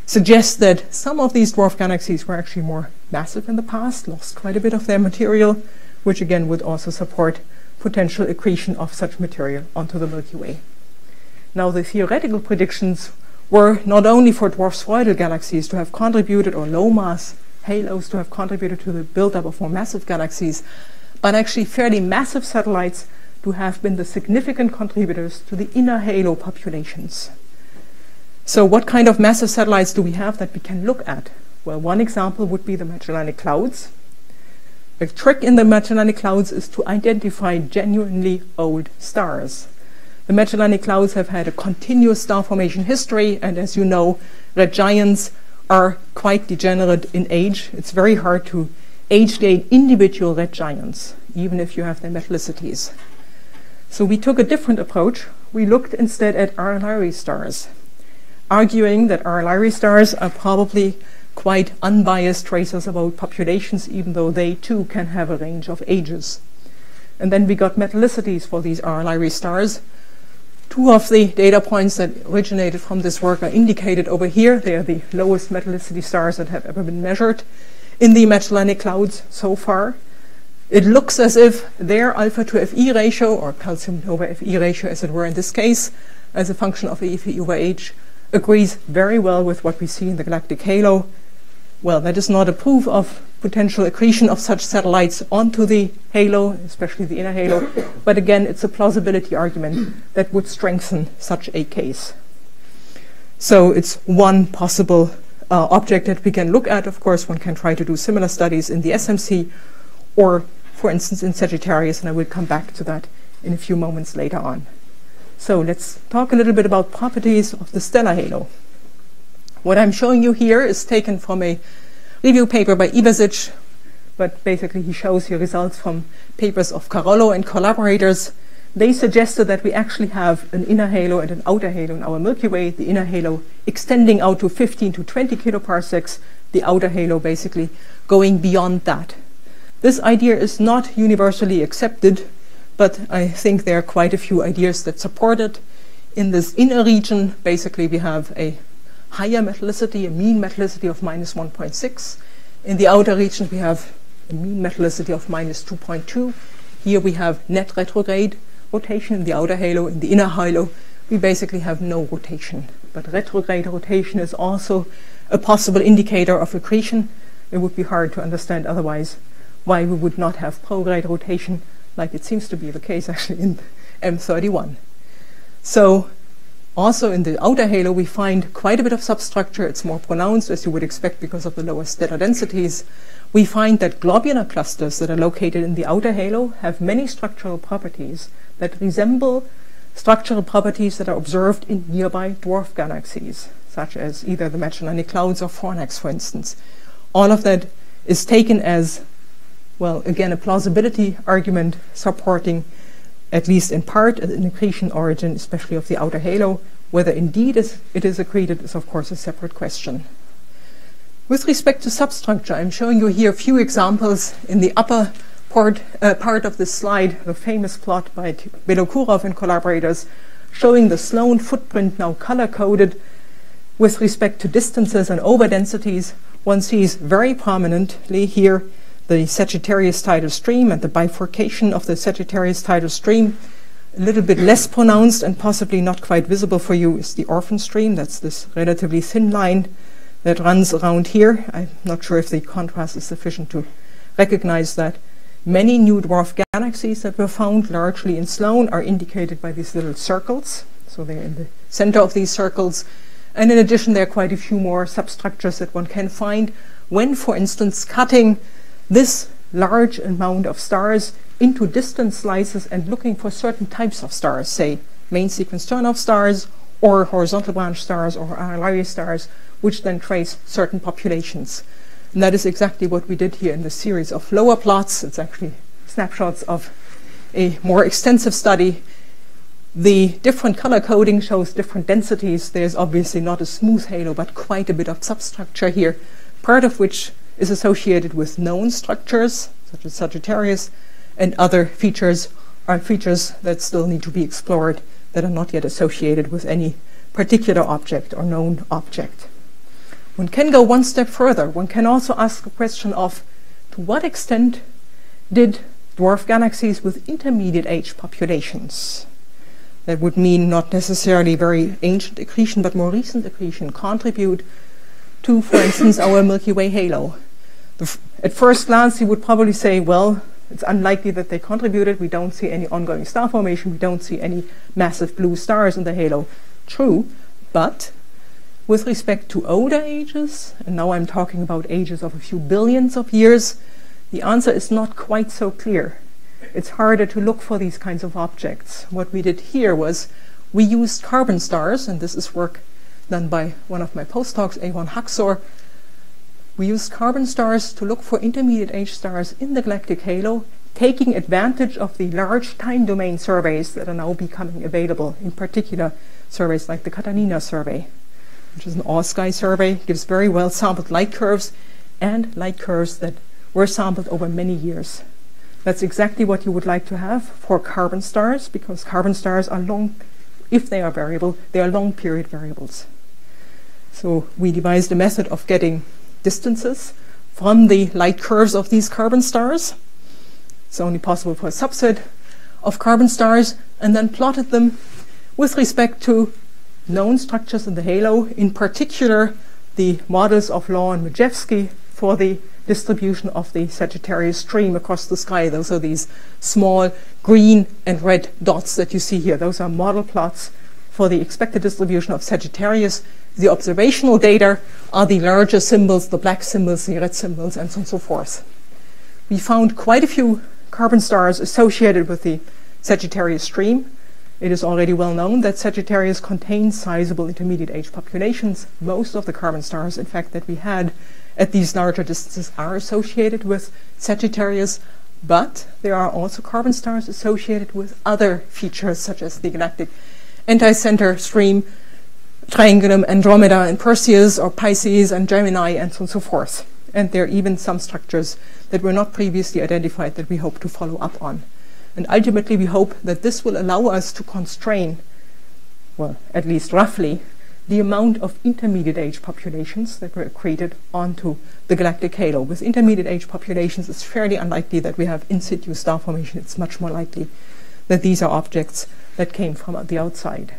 suggest that some of these dwarf galaxies were actually more massive in the past, lost quite a bit of their material, which again would also support potential accretion of such material onto the Milky Way. Now, the theoretical predictions were not only for dwarf spheroidal galaxies to have contributed, or low mass halos to have contributed to the buildup of more massive galaxies, but actually fairly massive satellites to have been the significant contributors to the inner halo populations. So what kind of massive satellites do we have that we can look at? Well, one example would be the Magellanic Clouds. A trick in the Magellanic Clouds is to identify genuinely old stars. The Magellanic Clouds have had a continuous star formation history, and as you know, red giants are quite degenerate in age. It's very hard to age-date individual red giants, even if you have their metallicities. So we took a different approach. We looked instead at R Lyrae stars, arguing that R Lyrae stars are probably quite unbiased tracers about populations, even though they too can have a range of ages. And then we got metallicities for these R Lyrae stars. Two of the data points that originated from this work are indicated over here. They are the lowest metallicity stars that have ever been measured in the Magellanic Clouds so far. It looks as if their alpha to Fe ratio, or calcium over Fe ratio as it were in this case, as a function of Fe over H, agrees very well with what we see in the galactic halo. Well, that is not a proof of potential accretion of such satellites onto the halo, especially the inner halo, but again, it's a plausibility argument that would strengthen such a case. So it's one possible object that we can look at. Of course, one can try to do similar studies in the SMC, or, for instance, in Sagittarius, and I will come back to that in a few moments later on. So let's talk a little bit about properties of the stellar halo. What I'm showing you here is taken from a review paper by Ivasic, but basically he shows you results from papers of Carollo and collaborators. They suggested that we actually have an inner halo and an outer halo in our Milky Way, the inner halo extending out to 15 to 20 kiloparsecs, the outer halo basically going beyond that. This idea is not universally accepted, but I think there are quite a few ideas that support it. In this inner region, basically we have a higher metallicity, a mean metallicity of -1.6. In the outer region, we have a mean metallicity of -2.2. Here we have net retrograde rotation in the outer halo. In the inner halo, we basically have no rotation. But retrograde rotation is also a possible indicator of accretion. It would be hard to understand otherwise why we would not have prograde rotation, like it seems to be the case actually in M31. So Also in the outer halo we find quite a bit of substructure. It's more pronounced, as you would expect, because of the lower stellar densities. We find that globular clusters that are located in the outer halo have many structural properties that resemble structural properties that are observed in nearby dwarf galaxies, such as either the Magellanic Clouds or Fornax, for instance. All of that is taken as, well, again, a plausibility argument supporting, at least in part, an accretion origin, especially of the outer halo. Whether indeed it is accreted is, of course, a separate question. With respect to substructure, I'm showing you here a few examples in the upper part of this slide, the famous plot by Belokurov and collaborators, showing the Sloan footprint now color-coded with respect to distances and overdensities. One sees very prominently here the Sagittarius tidal stream and the bifurcation of the Sagittarius tidal stream. A little bit less pronounced and possibly not quite visible for you is the orphan stream. That's this relatively thin line that runs around here. I'm not sure if the contrast is sufficient to recognize that. Many new dwarf galaxies that were found largely in Sloan are indicated by these little circles. So they're in the center of these circles. And in addition, there are quite a few more substructures that one can find when, for instance, cutting this large amount of stars into distant slices and looking for certain types of stars, say main sequence turn-off stars or horizontal branch stars or radii stars, which then trace certain populations. And that is exactly what we did here in the series of lower plots. It's actually snapshots of a more extensive study. The different color coding shows different densities. There's obviously not a smooth halo, but quite a bit of substructure here, part of which is associated with known structures, such as Sagittarius, and other features are features that still need to be explored that are not yet associated with any particular object or known object. One can go one step further. One can also ask the question of, to what extent did dwarf galaxies with intermediate age populations, that would mean not necessarily very ancient accretion, but more recent accretion, contribute to, for instance, our Milky Way halo? At first glance, you would probably say, well, it's unlikely that they contributed. We don't see any ongoing star formation. We don't see any massive blue stars in the halo. True, but with respect to older ages, and now I'm talking about ages of a few billions of years, the answer is not quite so clear. It's harder to look for these kinds of objects. What we did here was we used carbon stars, and this is work done by one of my postdocs, Aaron Haxor. We used carbon stars to look for intermediate age stars in the galactic halo, taking advantage of the large time domain surveys that are now becoming available, in particular surveys like the Catalina survey, which is an all-sky survey, gives very well sampled light curves, and light curves that were sampled over many years. That's exactly what you would like to have for carbon stars, because carbon stars are long, if they are variable, they are long period variables. So we devised a method of getting distances from the light curves of these carbon stars. It's only possible for a subset of carbon stars, and then plotted them with respect to known structures in the halo, in particular the models of Law and Majewski for the distribution of the Sagittarius stream across the sky. Those are these small green and red dots that you see here. Those are model plots for the expected distribution of Sagittarius. The observational data are the larger symbols, the black symbols, the red symbols, and so on and so forth. We found quite a few carbon stars associated with the Sagittarius stream. It is already well known that Sagittarius contains sizable intermediate age populations. Most of the carbon stars, in fact, that we had at these larger distances are associated with Sagittarius, but there are also carbon stars associated with other features, such as the galactic anti-center stream, Triangulum, Andromeda, and Perseus, or Pisces and Gemini, and so on and so forth. And there are even some structures that were not previously identified that we hope to follow up on. And ultimately, we hope that this will allow us to constrain, well, at least roughly, the amount of intermediate age populations that were accreted onto the galactic halo. With intermediate age populations, it's fairly unlikely that we have in situ star formation. It's much more likely that these are objects that came from the outside.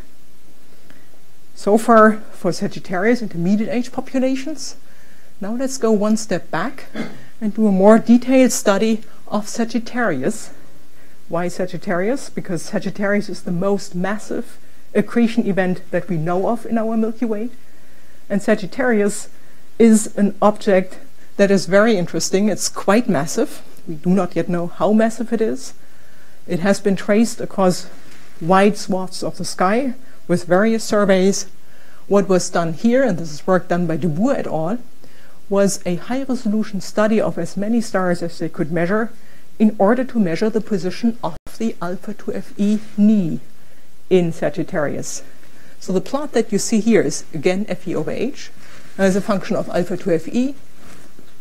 So far for Sagittarius intermediate age populations. Now let's go one step back and do a more detailed study of Sagittarius. Why Sagittarius? Because Sagittarius is the most massive accretion event that we know of in our Milky Way. And Sagittarius is an object that is very interesting. It's quite massive. We do not yet know how massive it is. It has been traced across wide swaths of the sky with various surveys. What was done here, and this is work done by Dwarf et al., was a high-resolution study of as many stars as they could measure in order to measure the position of the alpha to Fe knee in Sagittarius. So the plot that you see here is, again, Fe over h as a function of alpha to Fe.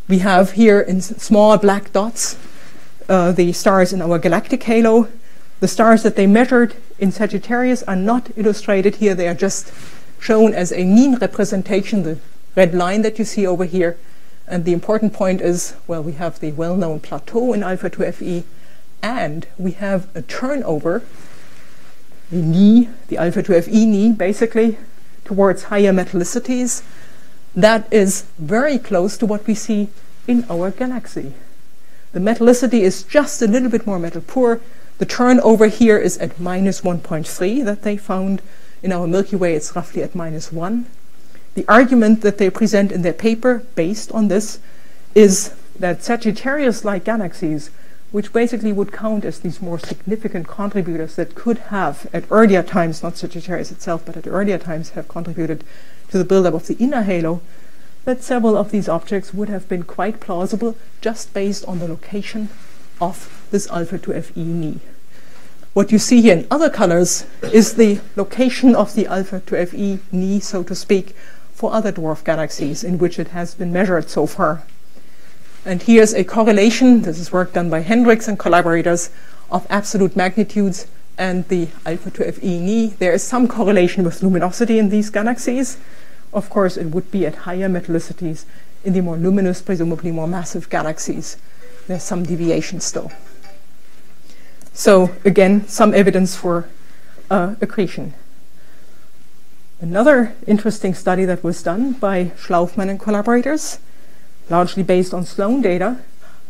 We have here in small black dots the stars in our galactic halo. The stars that they measured in Sagittarius are not illustrated here. They are just shown as a mean representation, the red line that you see over here. And the important point is, well, we have the well-known plateau in alpha to Fe, and we have a turnover, the knee, the alpha to Fe knee, basically, towards higher metallicities. That is very close to what we see in our galaxy. The metallicity is just a little bit more metal poor. The turnover here is at minus 1.3 that they found. In our Milky Way, it's roughly at minus 1. The argument that they present in their paper based on this is that Sagittarius-like galaxies, which basically would count as these more significant contributors that could have, at earlier times, not Sagittarius itself, but at earlier times have contributed to the buildup of the inner halo, that several of these objects would have been quite plausible just based on the location of this alpha to Fe knee. What you see here in other colors is the location of the alpha to Fe knee, so to speak, for other dwarf galaxies in which it has been measured so far. And here's a correlation, this is work done by Hendricks and collaborators, of absolute magnitudes and the alpha to Fe knee. There is some correlation with luminosity in these galaxies. Of course, it would be at higher metallicities in the more luminous, presumably more massive galaxies. There's some deviation still. So again, some evidence for accretion. Another interesting study that was done by Schlaufmann and collaborators, largely based on Sloan data,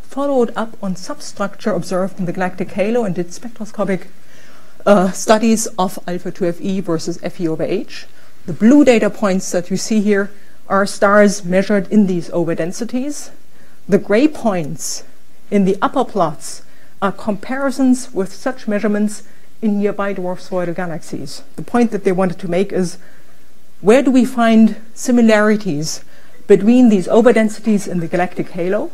followed up on substructure observed in the galactic halo and did spectroscopic studies of alpha to Fe versus Fe over h. The blue data points that you see here are stars measured in these overdensities. The gray points in the upper plots are comparisons with such measurements in nearby dwarf spheroidal galaxies. The point that they wanted to make is, where do we find similarities between these overdensities in the galactic halo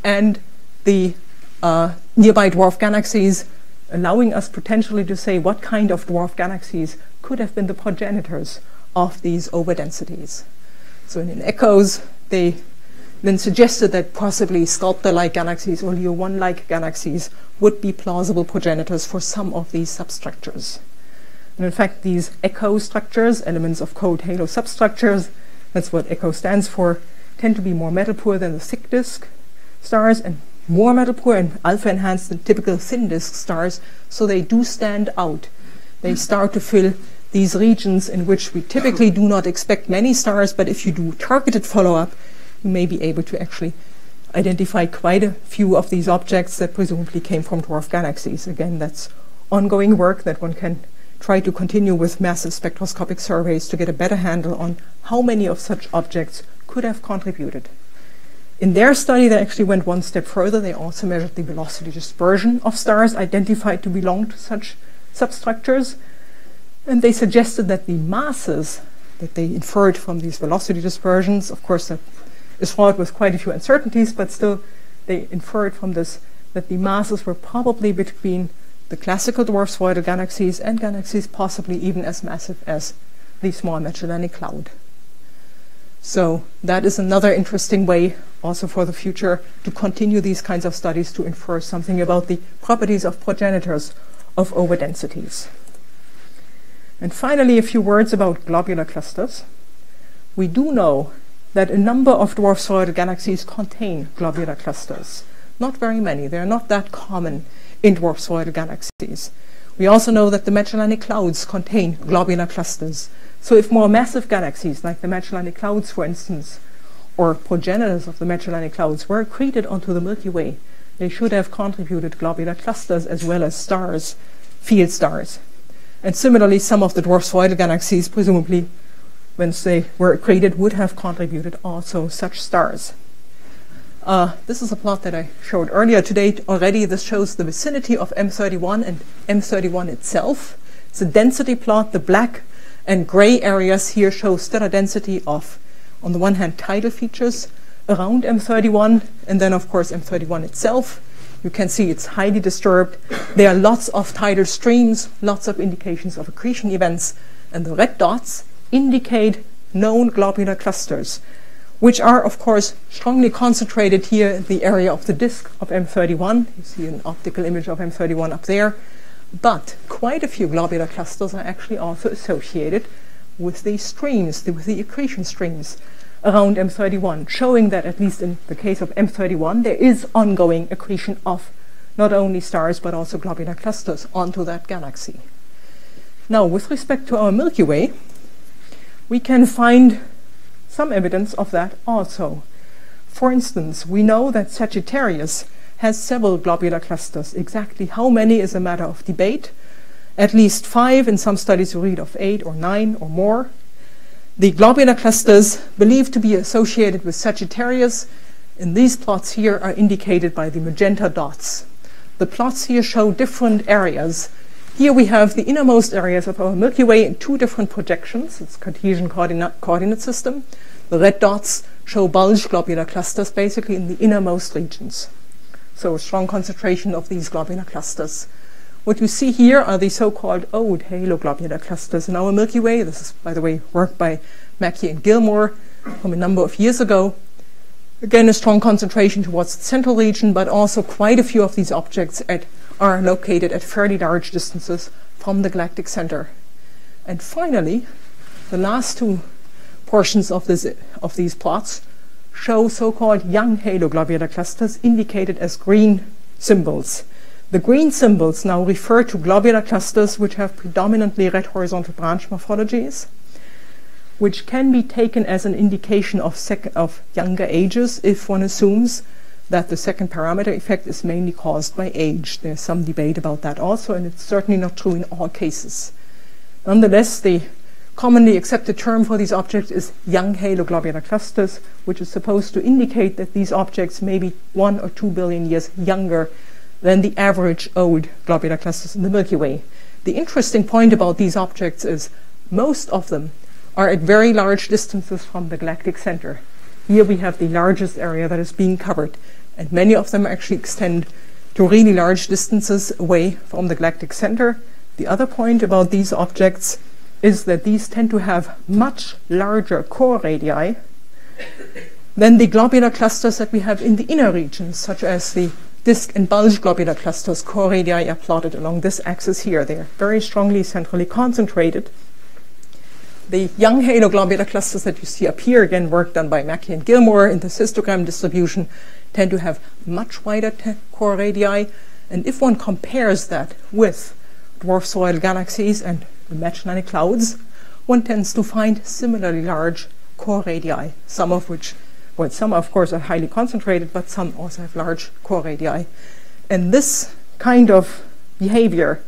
and the nearby dwarf galaxies, allowing us potentially to say what kind of dwarf galaxies could have been the progenitors of these overdensities. So in echoes, they then suggested that possibly sculptor-like galaxies or Leo 1-like galaxies would be plausible progenitors for some of these substructures. And in fact, these echo structures, elements of cold halo substructures, that's what echo stands for, tend to be more metal poor than the thick disk stars and more metal poor and alpha enhanced than typical thin disk stars, so they do stand out. They start to fill these regions in which we typically do not expect many stars, but if you do targeted follow-up, you may be able to actually identify quite a few of these objects that presumably came from dwarf galaxies. Again, that's ongoing work that one can try to continue with massive spectroscopic surveys to get a better handle on how many of such objects could have contributed. In their study, they actually went one step further. They also measured the velocity dispersion of stars identified to belong to such substructures. And they suggested that the masses that they inferred from these velocity dispersions, of course, that is fraught with quite a few uncertainties, but still they inferred from this that the masses were probably between the classical dwarf spheroidal galaxies and galaxies possibly even as massive as the Small Magellanic Cloud. So that is another interesting way also for the future to continue these kinds of studies to infer something about the properties of progenitors of overdensities. And finally, a few words about globular clusters. We do know that a number of dwarf spheroidal galaxies contain globular clusters. Not very many. They're not that common in dwarf spheroidal galaxies. We also know that the Magellanic Clouds contain globular clusters. So if more massive galaxies, like the Magellanic Clouds, for instance, or progenitors of the Magellanic Clouds, were accreted onto the Milky Way, they should have contributed globular clusters as well as stars, field stars. And similarly, some of the dwarf galaxies, presumably, when they were created, would have contributed also such stars. This is a plot that I showed earlier today already. This shows the vicinity of M31 and M31 itself. It's a density plot. The black and gray areas here show stellar density of, on the one hand, tidal features around M31, and then, of course, M31 itself. You can see it's highly disturbed. There are lots of tidal streams, lots of indications of accretion events, and the red dots indicate known globular clusters, which are, of course, strongly concentrated here in the area of the disk of M31. You see an optical image of M31 up there. But quite a few globular clusters are actually also associated with these streams, with the accretion streams around M31, showing that at least in the case of M31, there is ongoing accretion of not only stars but also globular clusters onto that galaxy. Now, with respect to our Milky Way, we can find some evidence of that also. For instance, we know that Sagittarius has several globular clusters. Exactly how many is a matter of debate. At least 5, in some studies you read of 8 or 9 or more. The globular clusters believed to be associated with Sagittarius in these plots here are indicated by the magenta dots. The plots here show different areas. Here we have the innermost areas of our Milky Way in 2 different projections. It's Cartesian coordinate system. The red dots show bulge globular clusters basically in the innermost regions. So a strong concentration of these globular clusters. What you see here are the so-called old haloglobular clusters in our Milky Way. This is, by the way, work by Mackey and Gilmore from a number of years ago. Again, a strong concentration towards the central region, but also quite a few of these objects are located at fairly large distances from the galactic center. And finally, the last 2 portions of these plots show so-called young haloglobular clusters indicated as green symbols. The green symbols now refer to globular clusters which have predominantly red horizontal branch morphologies, which can be taken as an indication of younger ages if one assumes that the second parameter effect is mainly caused by age. There's some debate about that also, and it's certainly not true in all cases. Nonetheless, the commonly accepted term for these objects is young haloglobular clusters, which is supposed to indicate that these objects may be 1 or 2 billion years younger than the average old globular clusters in the Milky Way. The interesting point about these objects is most of them are at very large distances from the galactic center. Here we have the largest area that is being covered, and many of them actually extend to really large distances away from the galactic center. The other point about these objects is that these tend to have much larger core radii than the globular clusters that we have in the inner regions, such as the disk and bulge globular clusters. Core radii are plotted along this axis here. They are very strongly centrally concentrated. The young haloglobular clusters that you see up here, again work done by Mackey and Gilmore in the histogram distribution, tend to have much wider core radii. And if one compares that with dwarf soil galaxies and the magellanic clouds, one tends to find similarly large core radii, some of which, well, some of course are highly concentrated, but some also have large core radii. And this kind of behavior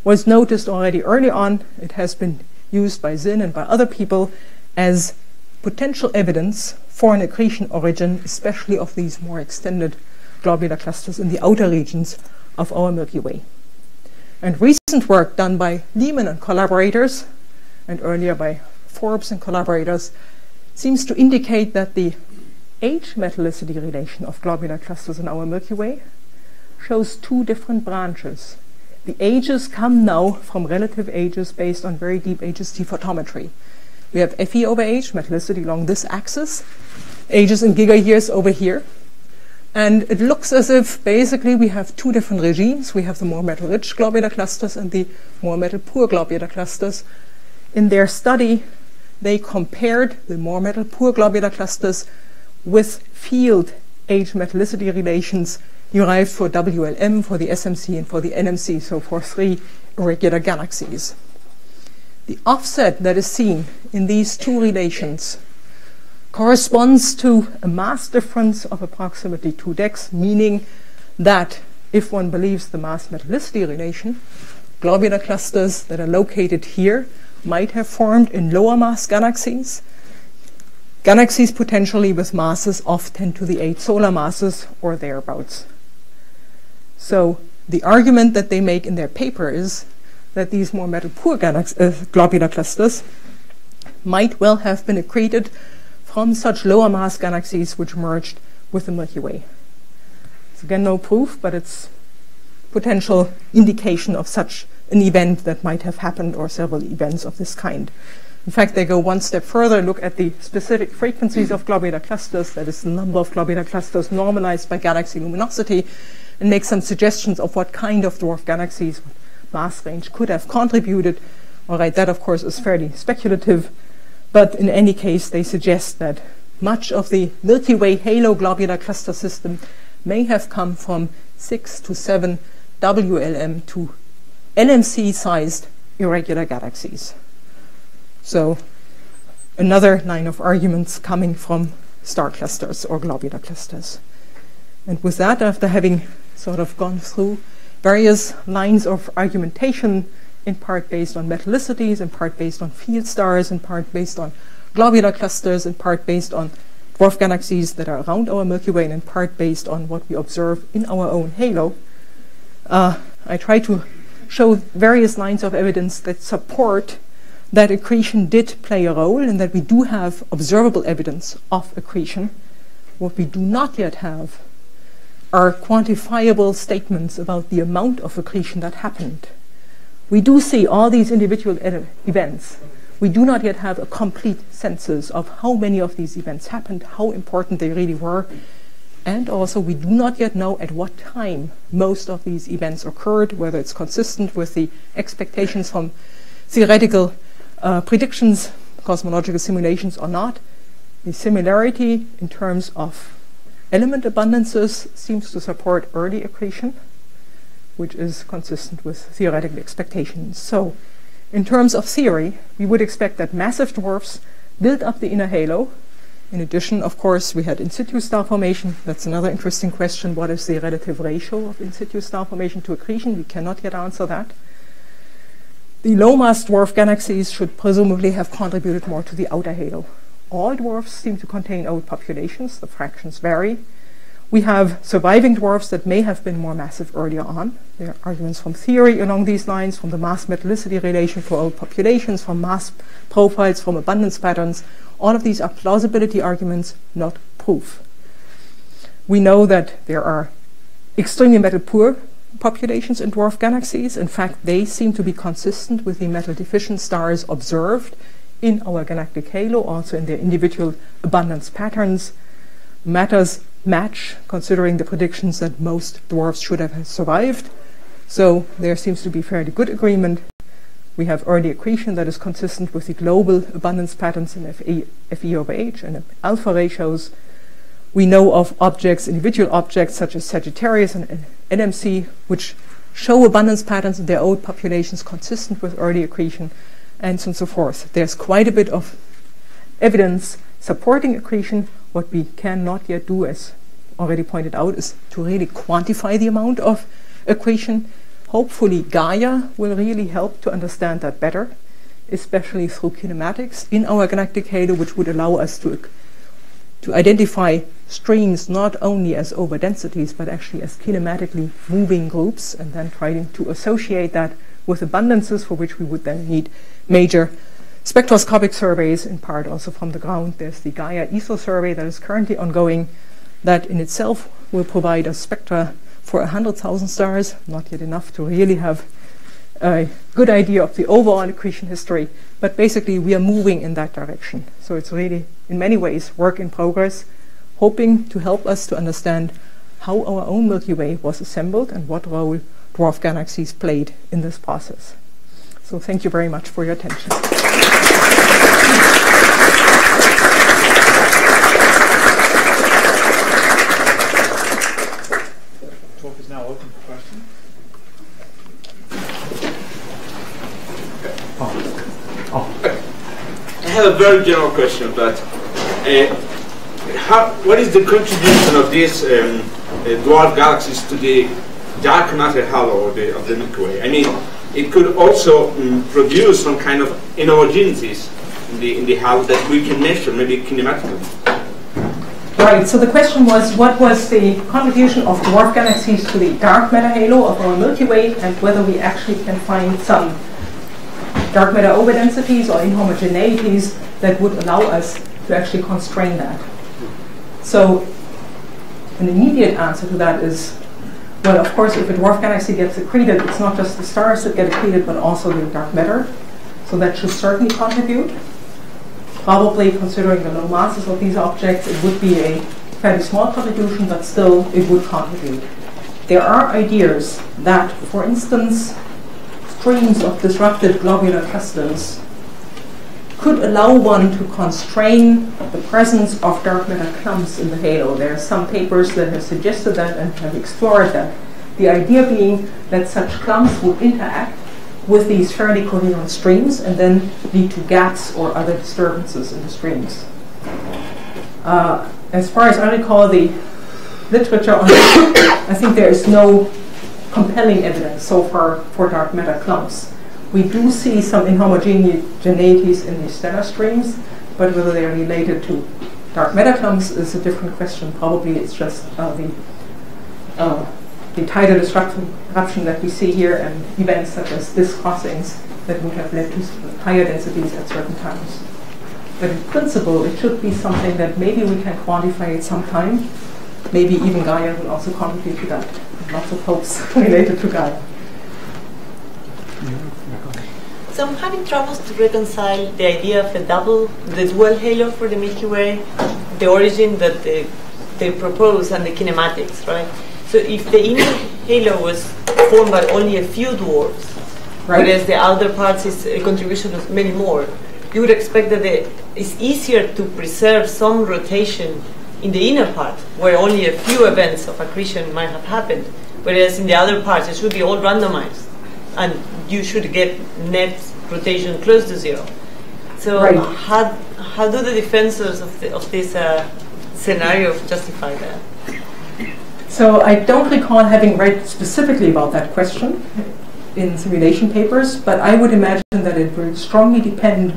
was noticed already early on. It has been used by Zinn and by other people as potential evidence for an accretion origin, especially of these more extended globular clusters in the outer regions of our Milky Way. And recent work done by Lehman and collaborators, and earlier by Forbes and collaborators, seems to indicate that the age metallicity relation of globular clusters in our Milky Way shows 2 different branches. The ages come now from relative ages based on very deep HST photometry. We have Fe over H, metallicity along this axis, ages in gigayears over here. And it looks as if basically we have 2 different regimes. We have the more metal-rich globular clusters and the more metal-poor globular clusters. In their study, they compared the more metal-poor globular clusters with field age metallicity relations derived for WLM, for the SMC, and for the NMC, so for 3 irregular galaxies. The offset that is seen in these 2 relations corresponds to a mass difference of approximately 2 decs, meaning that if one believes the mass metallicity relation, globular clusters that are located here might have formed in lower mass galaxies. Galaxies potentially with masses of 10 to the 8 solar masses or thereabouts. So the argument that they make in their paper is that these more metal-poor globular clusters might well have been accreted from such lower mass galaxies which merged with the Milky Way. It's again no proof, but it's potential indication of such an event that might have happened, or several events of this kind. In fact, they go one step further, look at the specific frequencies of globular clusters, that is the number of globular clusters normalized by galaxy luminosity, and make some suggestions of what kind of dwarf galaxies, what mass range could have contributed. All right, that of course is fairly speculative, but in any case, they suggest that much of the Milky Way halo globular cluster system may have come from 6 to 7 WLM to LMC-sized irregular galaxies. So another line of arguments coming from star clusters or globular clusters. And with that, after having sort of gone through various lines of argumentation, in part based on metallicities, in part based on field stars, in part based on globular clusters, in part based on dwarf galaxies that are around our Milky Way, and in part based on what we observe in our own halo, I try to show various lines of evidence that support that accretion did play a role and that we do have observable evidence of accretion. What we do not yet have are quantifiable statements about the amount of accretion that happened. We do see all these individual events. We do not yet have a complete census of how many of these events happened, how important they really were, and also we do not yet know at what time most of these events occurred, whether it's consistent with the expectations from theoretical predictions, cosmological simulations or not. The similarity in terms of element abundances seems to support early accretion, which is consistent with theoretical expectations. So in terms of theory, we would expect that massive dwarfs build up the inner halo. In addition, of course, we had in situ star formation. That's another interesting question. What is the relative ratio of in situ star formation to accretion? We cannot yet answer that. The low-mass dwarf galaxies should presumably have contributed more to the outer halo. All dwarfs seem to contain old populations. The fractions vary. We have surviving dwarfs that may have been more massive earlier on. There are arguments from theory along these lines, from the mass-metallicity relation for old populations, from mass profiles, from abundance patterns. All of these are plausibility arguments, not proof. We know that there are extremely metal-poor populations in dwarf galaxies. In fact, they seem to be consistent with the metal-deficient stars observed in our galactic halo, also in their individual abundance patterns. Matters match, considering the predictions that most dwarfs should have survived. So there seems to be fairly good agreement. We have early accretion that is consistent with the global abundance patterns in Fe over H and alpha ratios. We know of objects, individual objects such as Sagittarius and NMC, which show abundance patterns in their old populations consistent with early accretion, and so on and so forth. There's quite a bit of evidence supporting accretion. What we cannot yet do, as already pointed out, is to really quantify the amount of accretion. Hopefully Gaia will really help to understand that better, especially through kinematics in our galactic halo, which would allow us to identify streams not only as overdensities, but actually as kinematically moving groups, and then trying to associate that with abundances, for which we would then need major spectroscopic surveys, in part also from the ground. There's the Gaia ESO survey that is currently ongoing, that in itself will provide us spectra for 100,000 stars, not yet enough to really have a good idea of the overall accretion history, but basically we are moving in that direction. So it's really, in many ways, work in progress, hoping to help us to understand how our own Milky Way was assembled and what role dwarf galaxies played in this process. So thank you very much for your attention. Talk is now open for questions. I have a very general question, but what is the contribution of these dwarf galaxies to the dark matter halo of the Milky Way? I mean, it could also produce some kind of inhomogeneities in the halo that we can measure, maybe kinematically. Right, so the question was, what was the contribution of dwarf galaxies to the dark matter halo of our Milky Way, and whether we actually can find some dark matter overdensities or inhomogeneities that would allow us to actually constrain that. So an immediate answer to that is, well, of course, if a dwarf galaxy gets accreted, it's not just the stars that get accreted, but also the dark matter. So that should certainly contribute. Probably, considering the low masses of these objects, it would be a fairly small contribution, but still it would contribute. There are ideas that, for instance, streams of disrupted globular crystals could allow one to constrain the presence of dark matter clumps in the halo. There are some papers that have suggested that and have explored that. The idea being that such clumps would interact with these fairly coherent streams and then lead to gaps or other disturbances in the streams. As far as I recall the literature on this, I think there is no compelling evidence so far for dark matter clumps. We do see some inhomogeneities in the stellar streams, but whether they are related to dark matter clumps is a different question. Probably it's just the tidal disruption that we see here and events such as disk crossings that would have led to higher densities at certain times. But in principle, it should be something that maybe we can quantify at some time. Maybe even Gaia will also contribute to that. Lots of hopes related to Gaia. So I'm having troubles to reconcile the idea of the dual halo for the Milky Way, the origin that they propose, and the kinematics, right? So if the inner halo was formed by only a few dwarfs, right, whereas the outer parts is a contribution of many more, you would expect that it's easier to preserve some rotation in the inner part, where only a few events of accretion might have happened, whereas in the other parts it should be all randomized, and you should get net rotation close to zero. So right. How do the defenders of this scenario justify that? So I don't recall having read specifically about that question in simulation papers, but I would imagine that it will strongly depend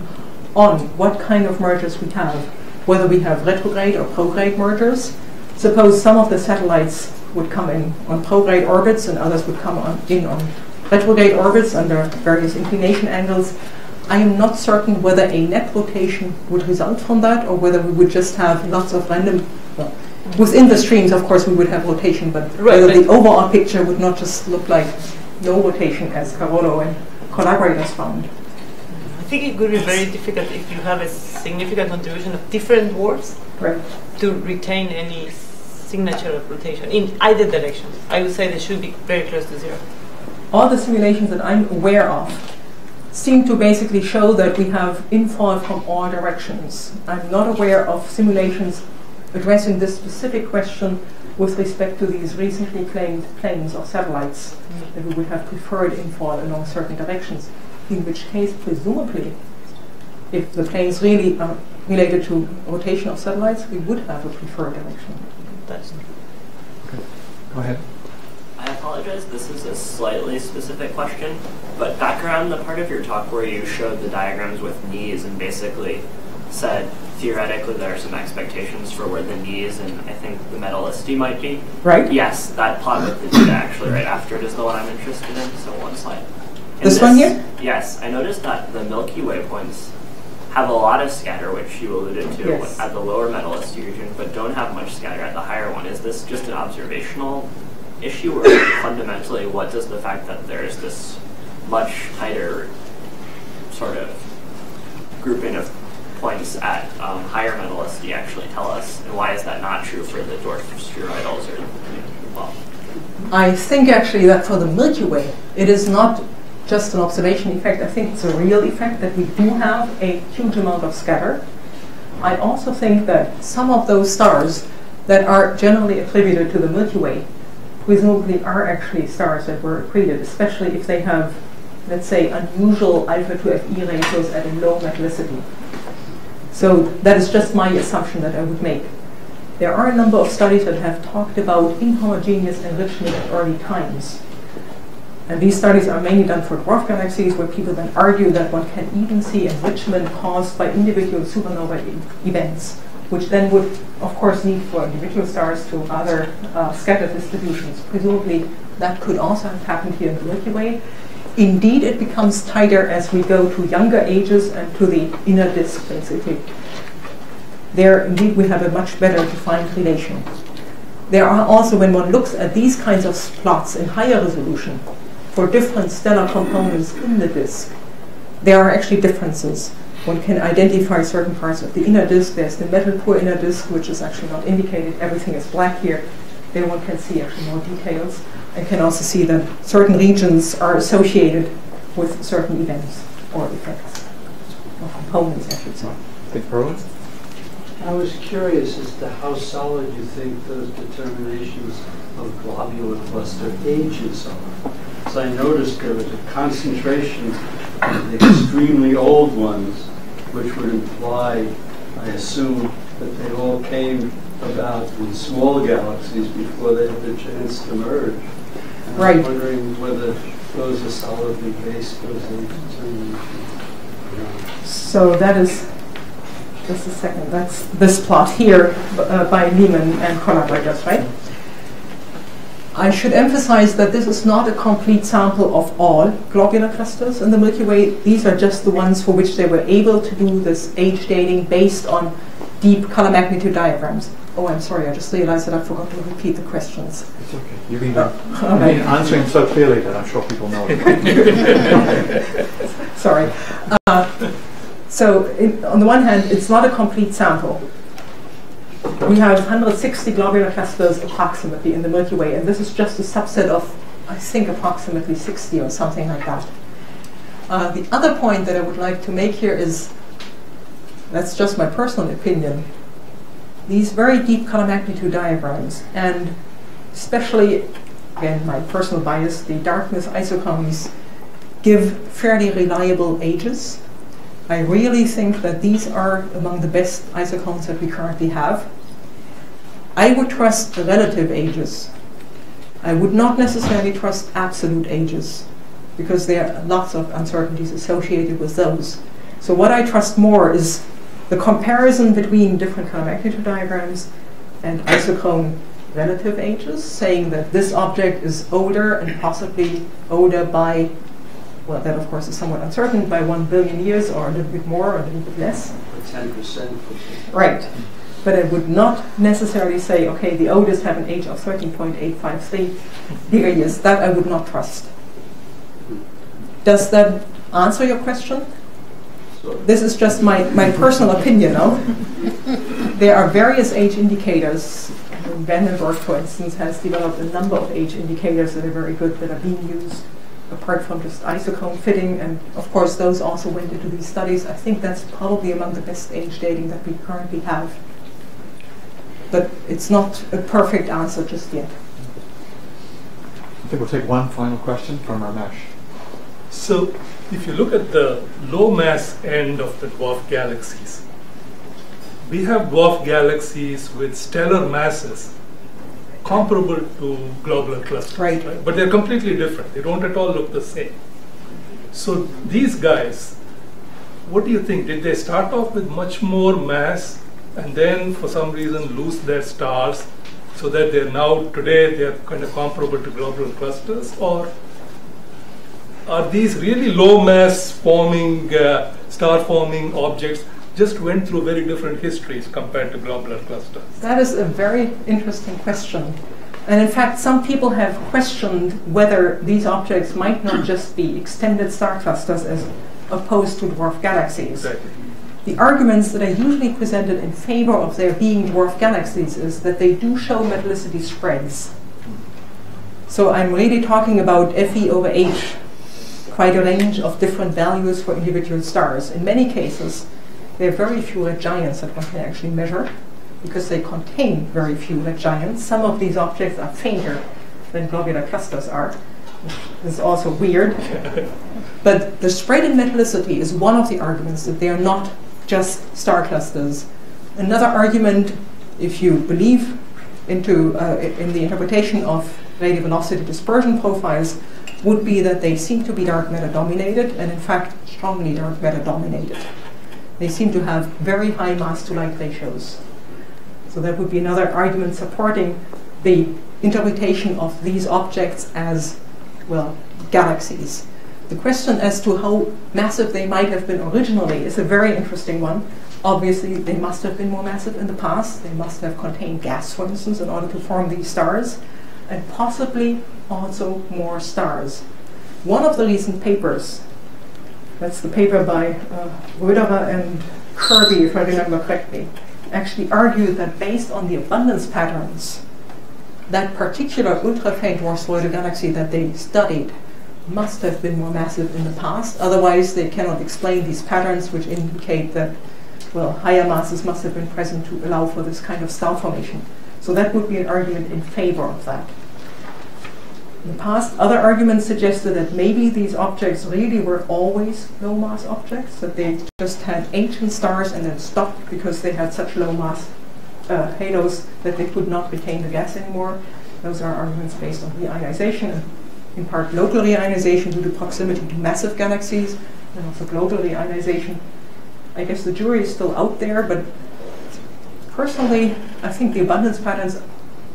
on what kind of mergers we have, whether we have retrograde or prograde mergers. Suppose some of the satellites would come in on prograde orbits and others would come in on retrograde orbits under various inclination angles. I am not certain whether a net rotation would result from that or whether we would just have lots of random, well, within the streams, of course, we would have rotation, but whether the overall picture would not just look like no rotation, as Carolo and collaborators found. I think it could be very difficult if you have a significant contribution of different dwarfs to retain any signature of rotation in either direction. I would say they should be very close to zero. All the simulations that I'm aware of seem to basically show that we have infall from all directions. I'm not aware of simulations addressing this specific question with respect to these recently claimed planes or satellites that we would have preferred infall along certain directions, in which case, presumably, if the planes really are related to rotation of satellites, we would have a preferred direction. Okay. Go ahead. I apologize, this is a slightly specific question, but back around the part of your talk where you showed the diagrams with knees and basically said theoretically there are some expectations for where the knees and I think the metallicity might be. Right. Yes, that plot with the data actually right after it is the one I'm interested in, so one slide. This one here? Yes, I noticed that the Milky Way points have a lot of scatter, which you alluded to at the lower metallicity region, but don't have much scatter at the higher one. Is this just an observational issue, or fundamentally what does the fact that there is this much tighter sort of grouping of points at higher metallicity actually tell us, and why is that not true for the dwarf spheroidals? Well, I think actually that for the Milky Way, it is not just an observation effect. I think it's a real effect that we do have a huge amount of scatter. I also think that some of those stars that are generally attributed to the Milky Way presumably are actually stars that were accreted, especially if they have, let's say, unusual alpha to Fe ratios at a low metallicity. So that is just my assumption that I would make. There are a number of studies that have talked about inhomogeneous enrichment at early times. And these studies are mainly done for dwarf galaxies, where people then argue that one can even see enrichment caused by individual supernova events, which then would, of course, need for individual stars to rather scattered distributions. Presumably, that could also have happened here in the Milky Way. Indeed, it becomes tighter as we go to younger ages and to the inner disk, basically. There, indeed, we have a much better defined relation. There are also, when one looks at these kinds of plots in higher resolution for different stellar components in the disk, there are actually differences. One can identify certain parts of the inner disk. There's the metal poor inner disk, which is actually not indicated. Everything is black here. There one can see actually more details, and can also see that certain regions are associated with certain events or effects, or components, I should say. I was curious as to how solid you think those determinations of globular cluster ages are. So I noticed there was a concentration of the extremely old ones, which would imply, I assume, that they all came about in small galaxies before they had the chance to merge. And right. I'm wondering whether those are solidly based, those determinations. So that is, just a second, that's this plot here by Lehman and collaborators, right? I should emphasize that this is not a complete sample of all globular clusters in the Milky Way. These are just the ones for which they were able to do this age dating based on deep color magnitude diagrams. Oh, I'm sorry, I just realized that I forgot to repeat the questions. It's okay. You've been answering so clearly that I'm sure people know it. Sorry. So on the one hand, it's not a complete sample. We have 160 globular clusters approximately in the Milky Way, and this is just a subset of, I think, approximately 60 or something like that. The other point that I would like to make here is, that's just my personal opinion, these very deep color magnitude diagrams, and especially, again, my personal bias, the darkness isochrones give fairly reliable ages. I really think that these are among the best isochrones that we currently have. I would trust the relative ages. I would not necessarily trust absolute ages, because there are lots of uncertainties associated with those. So what I trust more is the comparison between different color magnitude diagrams and isochrone relative ages, saying that this object is older and possibly older by, well, that of course is somewhat uncertain, by 1 billion years, or a little bit more or a little bit less. 10%. Right. But I would not necessarily say, okay, the oldest have an age of 13.853 gigayears. That I would not trust. Does that answer your question? This is just my personal opinion, no? There are various age indicators. Vandenberg, for instance, has developed a number of age indicators that are very good, that are being used apart from just isochrone fitting, and of course those also went into these studies. I think that's probably among the best age dating that we currently have. But it's not a perfect answer just yet. I think we'll take one final question from Ramesh. So if you look at the low mass end of the dwarf galaxies, we have dwarf galaxies with stellar masses comparable to globular clusters, right? But they're completely different. They don't at all look the same. So these guys, what do you think? Did they start off with much more mass and then for some reason lose their stars so that they're now, today, they're kind of comparable to globular clusters? Or are these really low mass forming, star forming objects just went through very different histories compared to globular clusters? That is a very interesting question. And in fact, some people have questioned whether these objects might not just be extended star clusters as opposed to dwarf galaxies. Exactly. The arguments that are usually presented in favor of their being dwarf galaxies is that they do show metallicity spreads. So I'm really talking about Fe over H, quite a range of different values for individual stars. In many cases, there are very few red giants that one can actually measure, because they contain very few red giants. Some of these objects are fainter than globular clusters are. This is also weird. But the spread in metallicity is one of the arguments that they are not just star clusters. Another argument, if you believe in the interpretation of radial velocity dispersion profiles, would be that they seem to be dark matter dominated, and in fact strongly dark matter dominated. They seem to have very high mass to light ratios. So that would be another argument supporting the interpretation of these objects as, well, galaxies. The question as to how massive they might have been originally is a very interesting one. Obviously, they must have been more massive in the past. They must have contained gas, for instance, in order to form these stars, and possibly also more stars. One of the recent papers, that's the paper by Röderer and Kirby, if I remember correctly, actually argued that based on the abundance patterns, that particular ultra-faint dwarf galaxy that they studied must have been more massive in the past. Otherwise, they cannot explain these patterns, which indicate that, well, higher masses must have been present to allow for this kind of star formation. So that would be an argument in favor of that. In the past, other arguments suggested that maybe these objects really were always low-mass objects, that they just had ancient stars and then stopped because they had such low-mass halos that they could not retain the gas anymore. Those are arguments based on reionization, and in part local reionization due to proximity to massive galaxies, and also global reionization. I guess the jury is still out there, but personally, I think the abundance patterns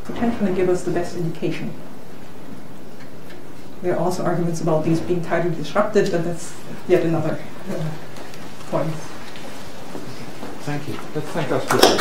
potentially give us the best indication. There are also arguments about these being tidally disrupted, but that's yet another point. Thank you. Let's thank our speakers.